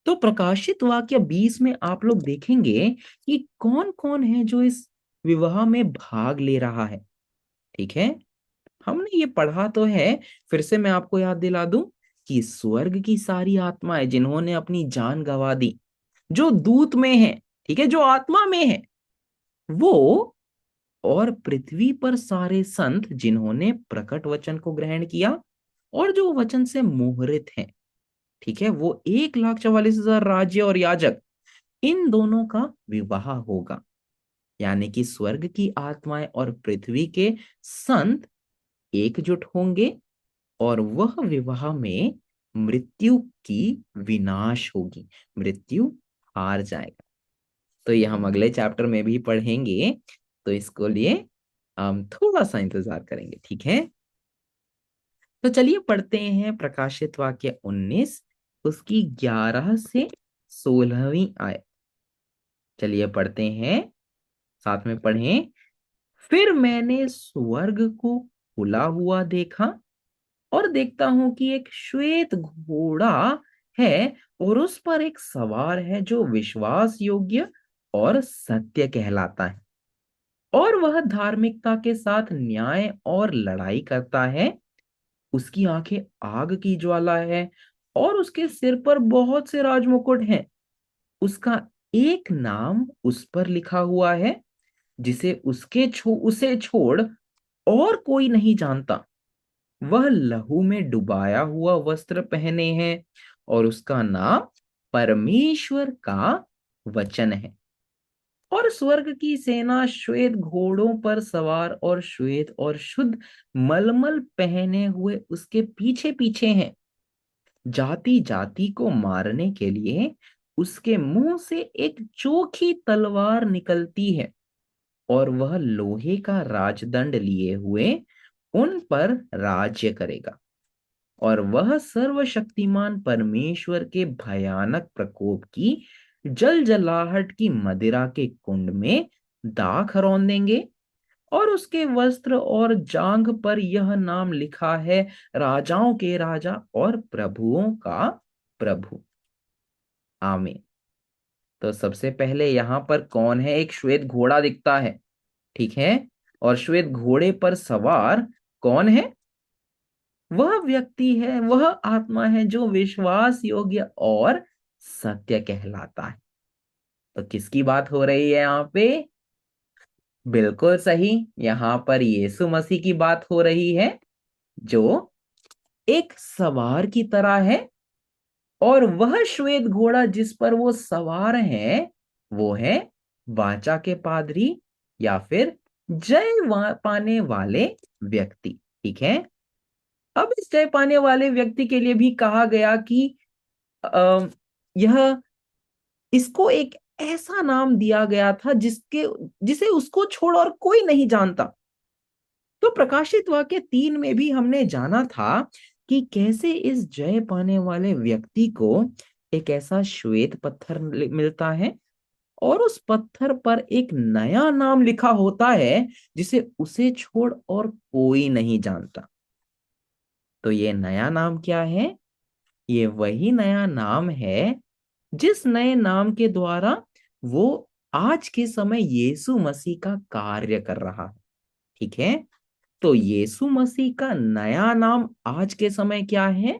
तो प्रकाशित वाक्य 20 में आप लोग देखेंगे कि कौन कौन है जो इस विवाह में भाग ले रहा है। ठीक है, हमने ये पढ़ा तो है, फिर से मैं आपको याद दिला दूं कि स्वर्ग की सारी आत्माएं जिन्होंने अपनी जान गंवा दी, जो दूत में है, ठीक है, जो आत्मा में है वो, और पृथ्वी पर सारे संत जिन्होंने प्रकट वचन को ग्रहण किया और जो वचन से मोहरित हैं, ठीक है, वो 1,44,000 राज्य और याजक, इन दोनों का विवाह होगा। यानी कि स्वर्ग की आत्माएं और पृथ्वी के संत एकजुट होंगे और वह विवाह में मृत्यु की विनाश होगी, मृत्यु हार जाएगा। तो ये हम अगले चैप्टर में भी पढ़ेंगे, तो इसको लिए हम थोड़ा सा इंतजार करेंगे। ठीक है, तो चलिए पढ़ते हैं प्रकाशित वाक्य 19, उसकी 11 से 16वीं आयत। चलिए पढ़ते हैं, साथ में पढ़ें। फिर मैंने स्वर्ग को खुला हुआ देखा और देखता हूं कि एक श्वेत घोड़ा है और उस पर एक सवार है जो विश्वास योग्य और सत्य कहलाता है, और वह धार्मिकता के साथ न्याय और लड़ाई करता है। उसकी आंखें आग की ज्वाला है और उसके सिर पर बहुत से राजमुकुट हैं। उसका एक नाम उस पर लिखा हुआ है जिसे उसे छोड़ और कोई नहीं जानता। वह लहू में डुबाया हुआ वस्त्र पहने हैं और उसका नाम परमेश्वर का वचन है। और स्वर्ग की सेना श्वेत घोड़ों पर सवार और श्वेत और शुद्ध मलमल पहने हुए उसके पीछे पीछे हैं। जाति जाति को मारने के लिए उसके मुंह से एक चोखी तलवार निकलती है और वह लोहे का राजदंड लिए हुए उन पर राज्य करेगा। और वह सर्वशक्तिमान परमेश्वर के भयानक प्रकोप की जल जलाहट की मदिरा के कुंड में दाख रौंदेंगे। और उसके वस्त्र और जांघ पर यह नाम लिखा है, राजाओं के राजा और प्रभुओं का प्रभु। आमीन। तो सबसे पहले यहां पर कौन है? एक श्वेत घोड़ा दिखता है, ठीक है, और श्वेत घोड़े पर सवार कौन है? वह व्यक्ति है, वह आत्मा है जो विश्वास योग्य और सत्य कहलाता है। तो किसकी बात हो रही है यहाँ पे? बिल्कुल सही, यहाँ पर यीशु मसीह की बात हो रही है, जो एक सवार की तरह है। और वह श्वेत घोड़ा जिस पर वो सवार है वो है वाचा के पादरी, या फिर पाने वाले व्यक्ति। ठीक है, अब इस जय पाने वाले व्यक्ति के लिए भी कहा गया कि अ, यह इसको एक ऐसा नाम दिया गया था जिसे उसको छोड़ और कोई नहीं जानता। तो प्रकाशित वाक्य 3 में भी हमने जाना था कि कैसे इस जय पाने वाले व्यक्ति को एक ऐसा श्वेत पत्थर मिलता है और उस पत्थर पर एक नया नाम लिखा होता है जिसे उसे छोड़ और कोई नहीं जानता। तो ये नया नाम क्या है? ये वही नया नाम है जिस नए नाम के द्वारा वो आज के समय यीशु मसीह का कार्य कर रहा है। ठीक है, तो यीशु मसीह का नया नाम आज के समय क्या है?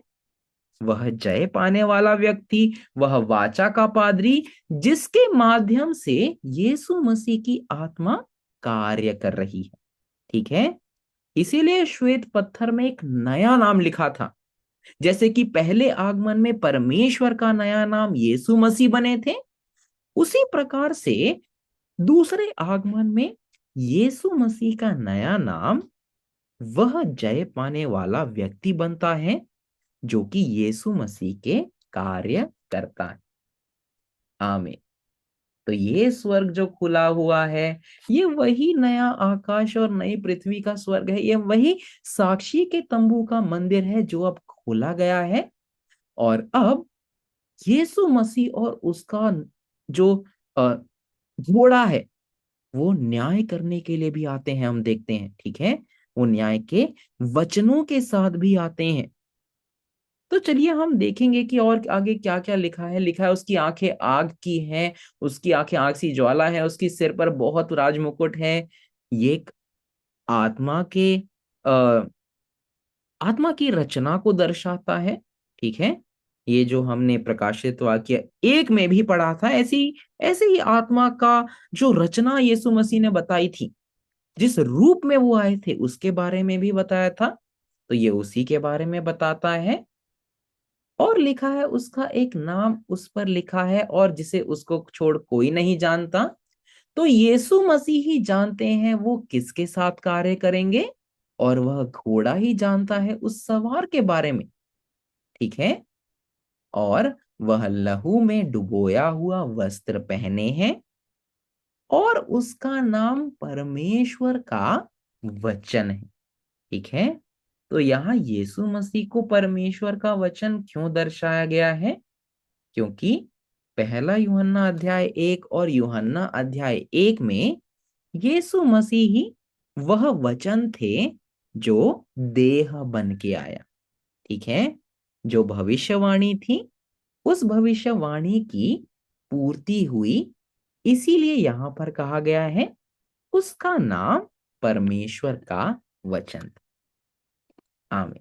वह जय पाने वाला व्यक्ति, वह वाचा का पादरी, जिसके माध्यम से यीशु मसीह की आत्मा कार्य कर रही है। ठीक है, इसीलिए श्वेत पत्थर में एक नया नाम लिखा था। जैसे कि पहले आगमन में परमेश्वर का नया नाम यीशु मसीह बने थे, उसी प्रकार से दूसरे आगमन में यीशु मसीह का नया नाम वह जय पाने वाला व्यक्ति बनता है जो कि यीशु मसीह के कार्य करता है। आमीन। तो ये स्वर्ग जो खुला हुआ है, ये वही नया आकाश और नई पृथ्वी का स्वर्ग है। ये वही साक्षी के तंबू का मंदिर है जो अब खोला गया है। और अब यीशु मसीह और उसका जो अ, घोड़ा है, वो न्याय करने के लिए भी आते हैं, हम देखते हैं। ठीक है, वो न्याय के वचनों के साथ भी आते हैं। तो चलिए हम देखेंगे कि और आगे क्या क्या लिखा है। लिखा है उसकी आंखें आग की हैं, उसकी आंखें आग सी ज्वाला है, उसकी सिर पर बहुत राजमुकुट है। ये एक आत्मा के आ, आत्मा की रचना को दर्शाता है। ठीक है, ये जो हमने प्रकाशित वाक्य एक में भी पढ़ा था, ऐसी ऐसे ही आत्मा का जो रचना यीशु मसीह ने बताई थी, जिस रूप में वो आए थे उसके बारे में भी बताया था। तो ये उसी के बारे में बताता है। और लिखा है उसका एक नाम उस पर लिखा है, और जिसे उसको छोड़ कोई नहीं जानता। तो यीशु मसीह ही जानते हैं वो किसके साथ कार्य करेंगे, और वह घोड़ा ही जानता है उस सवार के बारे में। ठीक है, और वह लहू में डुबोया हुआ वस्त्र पहने हैं, और उसका नाम परमेश्वर का वचन है। ठीक है, तो यहाँ यीशु मसीह को परमेश्वर का वचन क्यों दर्शाया गया है? क्योंकि पहला यूहन्ना अध्याय 1 और यूहन्ना अध्याय 1 में यीशु मसीह ही वह वचन थे जो देह बन के आया। ठीक है, जो भविष्यवाणी थी, उस भविष्यवाणी की पूर्ति हुई। इसीलिए यहां पर कहा गया है उसका नाम परमेश्वर का वचन। आमीन।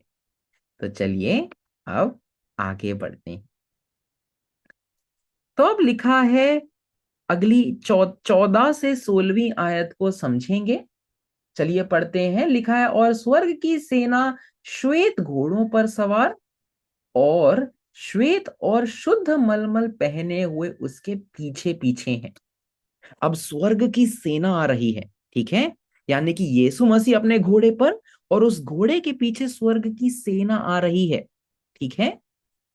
तो चलिए अब आगे बढ़ते हैं। तो अब लिखा है, अगली 14 से 16वीं आयत को समझेंगे। चलिए पढ़ते हैं। लिखा है, और स्वर्ग की सेना श्वेत घोड़ों पर सवार और श्वेत और शुद्ध मलमल पहने हुए उसके पीछे पीछे हैं। अब स्वर्ग की सेना आ रही है। ठीक है, यानी कि यीशु मसीह अपने घोड़े पर, और उस घोड़े के पीछे स्वर्ग की सेना आ रही है। ठीक है,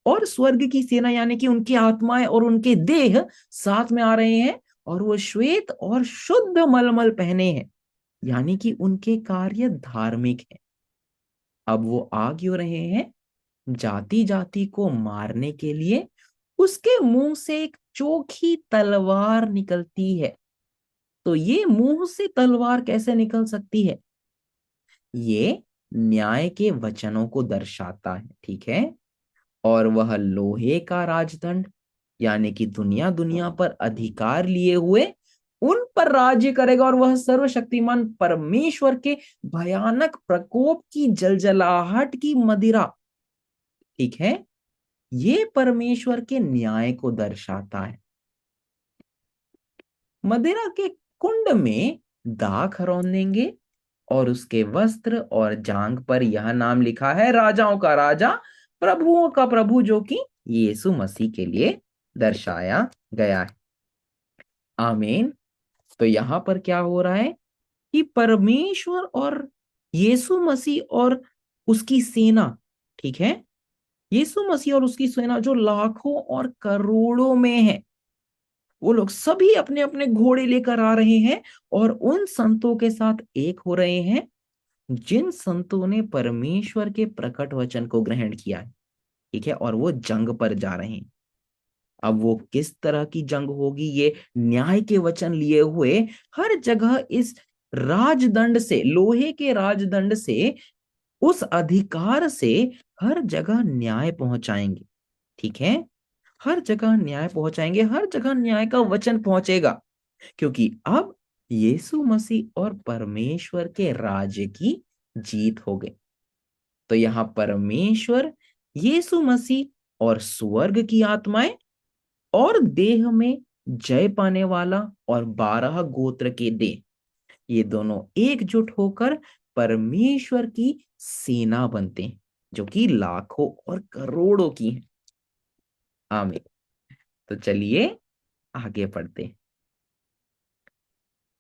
और स्वर्ग की सेना यानी कि उनकी आत्माएं और उनके देह साथ में आ रहे हैं, और वो श्वेत और शुद्ध मलमल पहने हैं, यानी कि उनके कार्य धार्मिक है। अब वो आ क्यों रहे हैं? जाति जाति को मारने के लिए उसके मुंह से एक चोखी तलवार निकलती है। तो ये मुंह से तलवार कैसे निकल सकती है? ये न्याय के वचनों को दर्शाता है। ठीक है, और वह लोहे का राजदंड यानी कि दुनिया दुनिया पर अधिकार लिए हुए उन पर राज्य करेगा, और वह सर्वशक्तिमान परमेश्वर के भयानक प्रकोप की जलजलाहट की मदिरा। ठीक है, ये परमेश्वर के न्याय को दर्शाता है। मदिरा के कुंड में दाख रौंदेंगे, और उसके वस्त्र और जांग पर यह नाम लिखा है, राजाओं का राजा, प्रभुओं का प्रभु, जो कि यीशु मसीह के लिए दर्शाया गया है। आमीन। तो यहां पर क्या हो रहा है कि परमेश्वर और यीशु मसीह और उसकी सेना, ठीक है, यीशु मसीह और उसकी सेना जो लाखों और करोड़ों में है, वो लोग सभी अपने अपने घोड़े लेकर आ रहे हैं, और उन संतों के साथ एक हो रहे हैं जिन संतों ने परमेश्वर के प्रकट वचन को ग्रहण किया है। ठीक है, और वो जंग पर जा रहे हैं। अब वो किस तरह की जंग होगी? ये न्याय के वचन लिए हुए हर जगह इस राजदंड से, लोहे के राजदंड से, उस अधिकार से हर जगह न्याय पहुंचाएंगे। ठीक है, हर जगह न्याय पहुंचाएंगे, हर जगह न्याय का वचन पहुंचेगा, क्योंकि अब यीशु मसीह और परमेश्वर के राज्य की जीत हो गई। तो यहां परमेश्वर, यीशु मसीह और स्वर्ग की आत्माएं और देह में जय पाने वाला और 12 गोत्र के देह, ये दोनों एकजुट होकर परमेश्वर की सेना बनते हैं, जो कि लाखों और करोड़ों की है। आमीन। तो चलिए आगे पढ़ते हैं।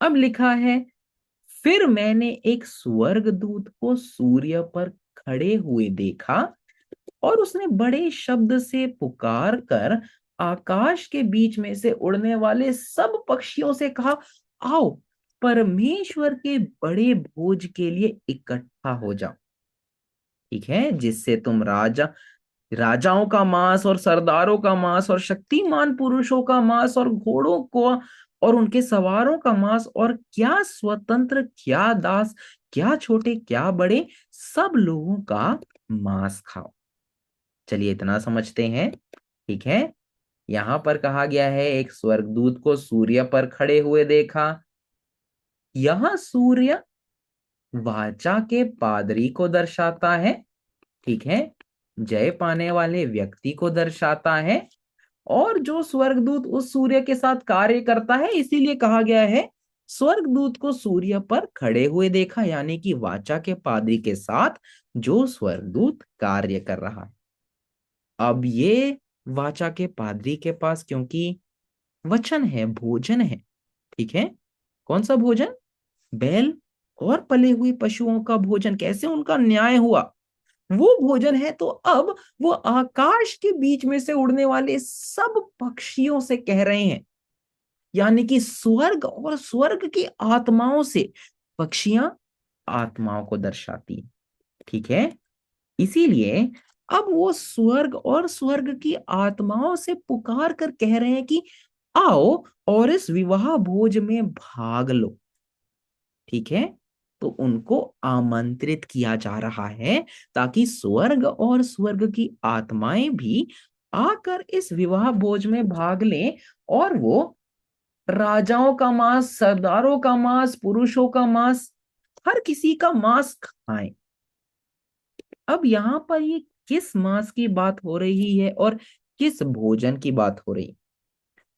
अब लिखा है, फिर मैंने एक स्वर्गदूत को सूर्य पर खड़े हुए देखा और उसने बड़े शब्द से पुकार कर आकाश के बीच में से उड़ने वाले सब पक्षियों से कहा, आओ परमेश्वर के बड़े भोज के लिए इकट्ठा हो जाओ। ठीक है, जिससे तुम राजाओं का मांस और सरदारों का मांस और शक्तिमान पुरुषों का मांस और घोड़ों को और उनके सवारों का मांस और क्या स्वतंत्र क्या दास क्या छोटे क्या बड़े सब लोगों का मांस खाओ। चलिए इतना समझते हैं। ठीक है, यहां पर कहा गया है एक स्वर्गदूत को सूर्य पर खड़े हुए देखा। यहां सूर्य वाचा के पादरी को दर्शाता है। ठीक है, जय पाने वाले व्यक्ति को दर्शाता है। और जो स्वर्गदूत उस सूर्य के साथ कार्य करता है, इसीलिए कहा गया है स्वर्गदूत को सूर्य पर खड़े हुए देखा, यानी कि वाचा के पादरी के साथ जो स्वर्गदूत कार्य कर रहा है। अब ये वाचा के पादरी के पास क्योंकि वचन है, भोजन है। ठीक है, कौन सा भोजन? बैल और पले हुए पशुओं का भोजन। कैसे उनका न्याय हुआ, वो भोजन है। तो अब वो आकाश के बीच में से उड़ने वाले सब पक्षियों से कह रहे हैं, यानी कि स्वर्ग और स्वर्ग की आत्माओं से। पक्षियां आत्माओं को दर्शाती है। ठीक है, इसीलिए अब वो स्वर्ग और स्वर्ग की आत्माओं से पुकार कर कह रहे हैं कि आओ और इस विवाह भोज में भाग लो। ठीक है, तो उनको आमंत्रित किया जा रहा है ताकि स्वर्ग और स्वर्ग की आत्माएं भी आकर इस विवाह भोज में भाग लें और वो राजाओं का मांस, सरदारों का मांस, पुरुषों का मांस, हर किसी का मांस खाएं। अब यहाँ पर ये किस मांस की बात हो रही है और किस भोजन की बात हो रही है?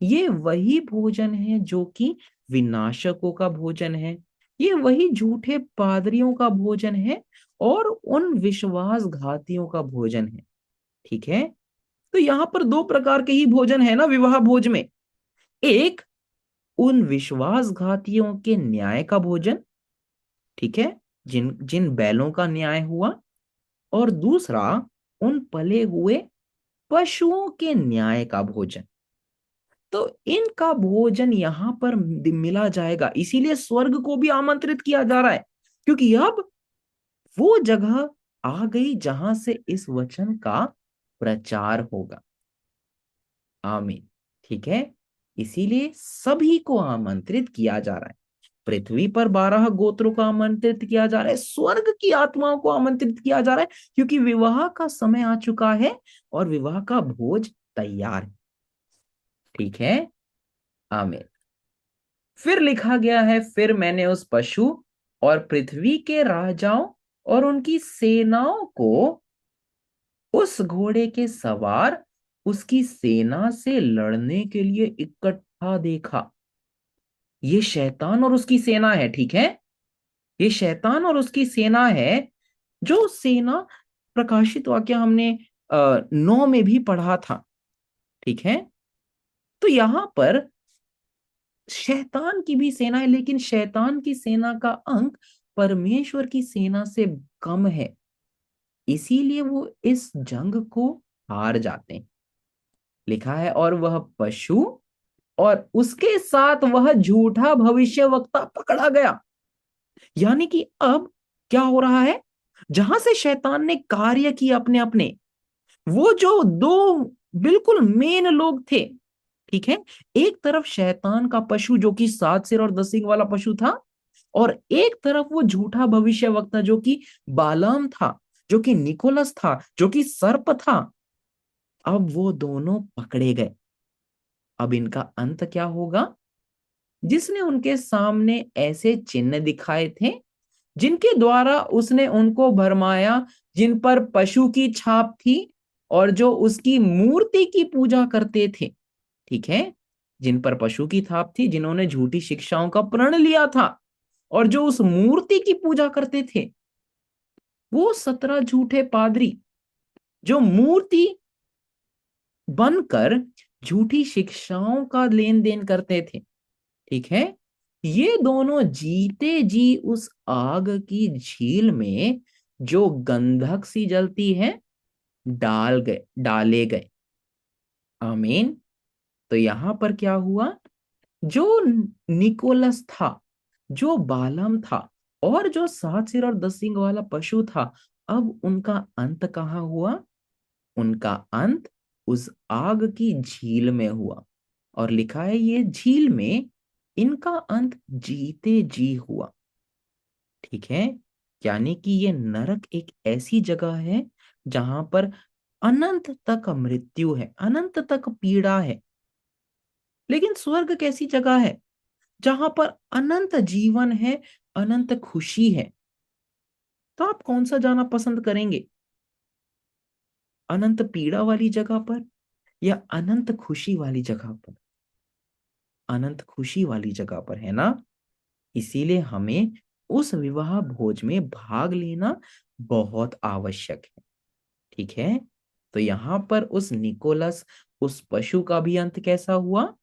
ये वही भोजन है जो कि विनाशकों का भोजन है। ये वही झूठे पादरियों का भोजन है और उन विश्वासघातियों का भोजन है। ठीक है, तो यहाँ पर दो प्रकार के ही भोजन है ना विवाह भोज में। एक उन विश्वासघातियों के न्याय का भोजन, ठीक है, जिन जिन बैलों का न्याय हुआ। और दूसरा उन पले हुए पशुओं के न्याय का भोजन। तो इनका भोजन यहां पर मिला जाएगा, इसीलिए स्वर्ग को भी आमंत्रित किया जा रहा है, क्योंकि अब वो जगह आ गई जहां से इस वचन का प्रचार होगा। आमीन। ठीक है, इसीलिए सभी को आमंत्रित किया जा रहा है। पृथ्वी पर 12 गोत्रों को आमंत्रित किया जा रहा है, स्वर्ग की आत्माओं को आमंत्रित किया जा रहा है, क्योंकि विवाह का समय आ चुका है और विवाह का भोज तैयार है। ठीक है, आमीन। फिर लिखा गया है, फिर मैंने उस पशु और पृथ्वी के राजाओं और उनकी सेनाओं को उस घोड़े के सवार उसकी सेना से लड़ने के लिए इकट्ठा देखा। ये शैतान और उसकी सेना है। ठीक है, ये शैतान और उसकी सेना है। जो सेना प्रकाशित वाक्य हमने 9 में भी पढ़ा था। ठीक है, तो यहां पर शैतान की भी सेना है, लेकिन शैतान की सेना का अंक परमेश्वर की सेना से कम है, इसीलिए वो इस जंग को हार जाते हैं। लिखा है, और वह पशु और उसके साथ वह झूठा भविष्यवक्ता पकड़ा गया। यानी कि अब क्या हो रहा है, जहां से शैतान ने कार्य किया अपने अपने, वो जो दो बिल्कुल मेन लोग थे। ठीक है, एक तरफ शैतान का पशु जो कि 7 सिर और 10 सिंग वाला पशु था, और एक तरफ वो झूठा भविष्यवक्ता जो कि बालाम था, जो कि निकोलस था, जो कि सर्प था। अब वो दोनों पकड़े गए। अब इनका अंत क्या होगा? जिसने उनके सामने ऐसे चिन्ह दिखाए थे जिनके द्वारा उसने उनको भरमाया, जिन पर पशु की छाप थी और जो उसकी मूर्ति की पूजा करते थे। ठीक है, जिन पर पशु की छाप थी, जिन्होंने झूठी शिक्षाओं का प्रण लिया था और जो उस मूर्ति की पूजा करते थे, वो 17 झूठे पादरी जो मूर्ति बनकर झूठी शिक्षाओं का लेन देन करते थे। ठीक है, ये दोनों जीते जी उस आग की झील में जो गंधक सी जलती है डाले गए। आमीन। तो यहां पर क्या हुआ, जो निकोलस था, जो बालम था, और जो 7 सिर और 10 सिंग वाला पशु था, अब उनका अंत कहाँ हुआ? उनका अंत उस आग की झील में हुआ। और लिखा है ये झील में इनका अंत जीते जी हुआ। ठीक है। यानी कि ये नरक एक ऐसी जगह है जहां पर अनंत तक मृत्यु है, अनंत तक पीड़ा है। लेकिन स्वर्ग कैसी जगह है? जहां पर अनंत जीवन है, अनंत खुशी है। तो आप कौन सा जाना पसंद करेंगे? अनंत पीड़ा वाली जगह पर या अनंत खुशी वाली जगह पर? अनंत खुशी वाली जगह पर, है ना? इसीलिए हमें उस विवाह भोज में भाग लेना बहुत आवश्यक है। ठीक है। तो यहां पर उस निकोलस, उस पशु का भी अंत कैसा हुआ?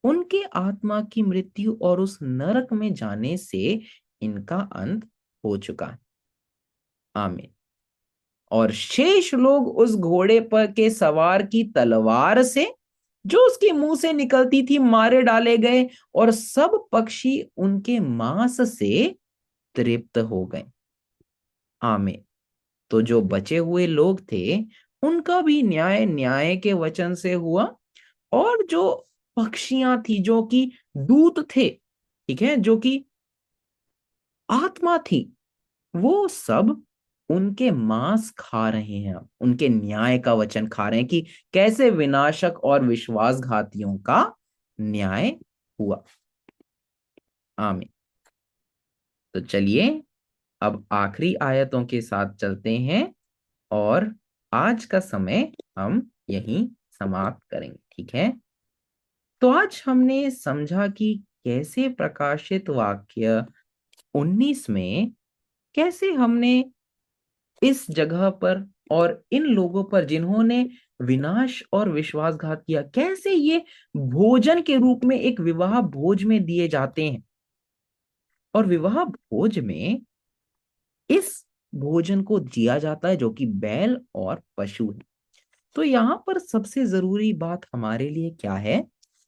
उनके आत्मा की मृत्यु और उस नरक में जाने से इनका अंत हो चुका है। आमीन। और शेष लोग उस घोड़े पर के सवार की तलवार से जो उसके मुंह से निकलती थी मारे डाले गए, और सब पक्षी उनके मांस से तृप्त हो गए। आमीन। तो जो बचे हुए लोग थे उनका भी न्याय न्याय के वचन से हुआ। और जो पक्षियां थी, जो कि दूत थे, ठीक है, जो कि आत्मा थी, वो सब उनके मांस खा रहे हैं, उनके न्याय का वचन खा रहे हैं कि कैसे विनाशक और विश्वासघातियों का न्याय हुआ। आमीन। तो चलिए अब आखिरी आयतों के साथ चलते हैं, और आज का समय हम यहीं समाप्त करेंगे। ठीक है। तो आज हमने समझा कि कैसे प्रकाशित वाक्य 19 में कैसे हमने इस जगह पर और इन लोगों पर जिन्होंने विनाश और विश्वासघात किया, कैसे ये भोजन के रूप में एक विवाह भोज में दिए जाते हैं। और विवाह भोज में इस भोजन को दिया जाता है जो कि बैल और पशु है। तो यहाँ पर सबसे जरूरी बात हमारे लिए क्या है?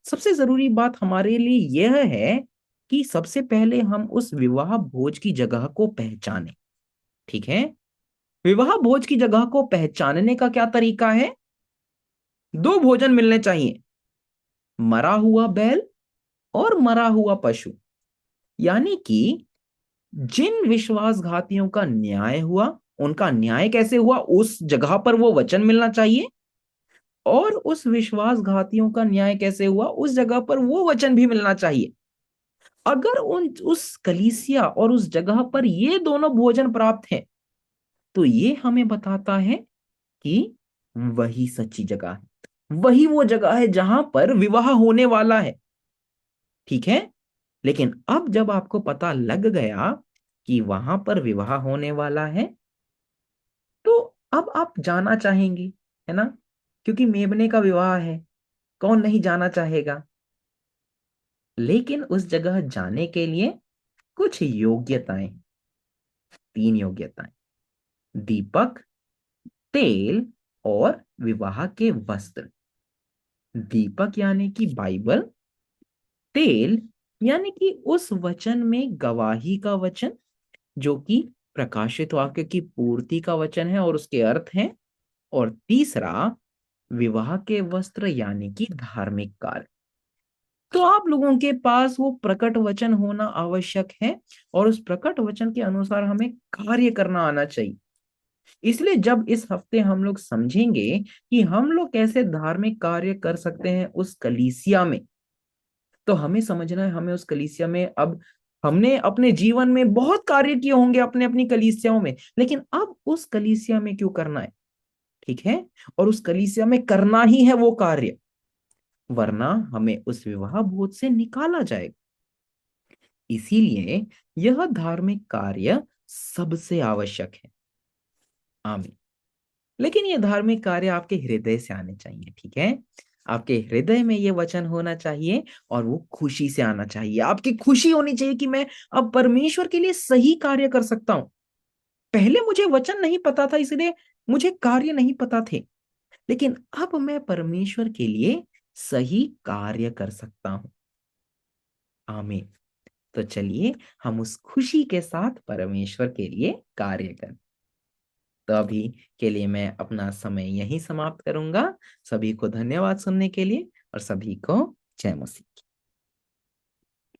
सबसे जरूरी बात हमारे लिए यह है कि सबसे पहले हम उस विवाह भोज की जगह को पहचानें। ठीक है। विवाह भोज की जगह को पहचानने का क्या तरीका है? दो भोजन मिलने चाहिए, मरा हुआ बैल और मरा हुआ पशु। यानी कि जिन विश्वासघातियों का न्याय हुआ, उनका न्याय कैसे हुआ उस जगह पर वो वचन मिलना चाहिए, और उस विश्वासघातियों का न्याय कैसे हुआ उस जगह पर वो वचन भी मिलना चाहिए। अगर उन उस कलीसिया और उस जगह पर ये दोनों भोजन प्राप्त है, तो ये हमें बताता है कि वही सच्ची जगह है, वही वो जगह है जहां पर विवाह होने वाला है। ठीक है। लेकिन अब जब आपको पता लग गया कि वहां पर विवाह होने वाला है, तो अब आप जाना चाहेंगे, है ना? क्योंकि मेमने का विवाह है, कौन नहीं जाना चाहेगा? लेकिन उस जगह जाने के लिए कुछ योग्यताएं, 3 योग्यताएं: दीपक, तेल और विवाह के वस्त्र। दीपक यानी कि बाइबल, तेल यानी कि उस वचन में गवाही का वचन जो कि प्रकाशित वाक्य की पूर्ति का वचन है और उसके अर्थ हैं। और तीसरा, विवाह के वस्त्र यानी कि धार्मिक कार्य। तो आप लोगों के पास वो प्रकट वचन होना आवश्यक है, और उस प्रकट वचन के अनुसार हमें कार्य करना आना चाहिए। इसलिए जब इस हफ्ते हम लोग समझेंगे कि हम लोग कैसे धार्मिक कार्य कर सकते हैं उस कलीसिया में, तो हमें समझना है हमें उस कलीसिया में, अब हमने अपने जीवन में बहुत कार्य किए होंगे अपने अपनी कलीसियाओं में, लेकिन अब उस कलीसिया में क्यों करना है? ठीक है। और उस कलीसिया में करना ही है वो कार्य, वरना हमें उस विवाह भोज से निकाला जाएगा। इसीलिए यह धार्मिक कार्य सबसे आवश्यक है। आमीन। लेकिन ये धार्मिक कार्य आपके हृदय से आने चाहिए। ठीक है। आपके हृदय में ये वचन होना चाहिए और वो खुशी से आना चाहिए। आपकी खुशी होनी चाहिए कि मैं अब परमेश्वर के लिए सही कार्य कर सकता हूँ। पहले मुझे वचन नहीं पता था, इसलिए मुझे कार्य नहीं पता थे। लेकिन अब मैं परमेश्वर के लिए सही कार्य कर सकता हूँ। आमीन। तो चलिए हम उस खुशी के साथ परमेश्वर के लिए कार्य करें। तो अभी के लिए मैं अपना समय यहीं समाप्त करूंगा। सभी को धन्यवाद सुनने के लिए और सभी को जय मसीह।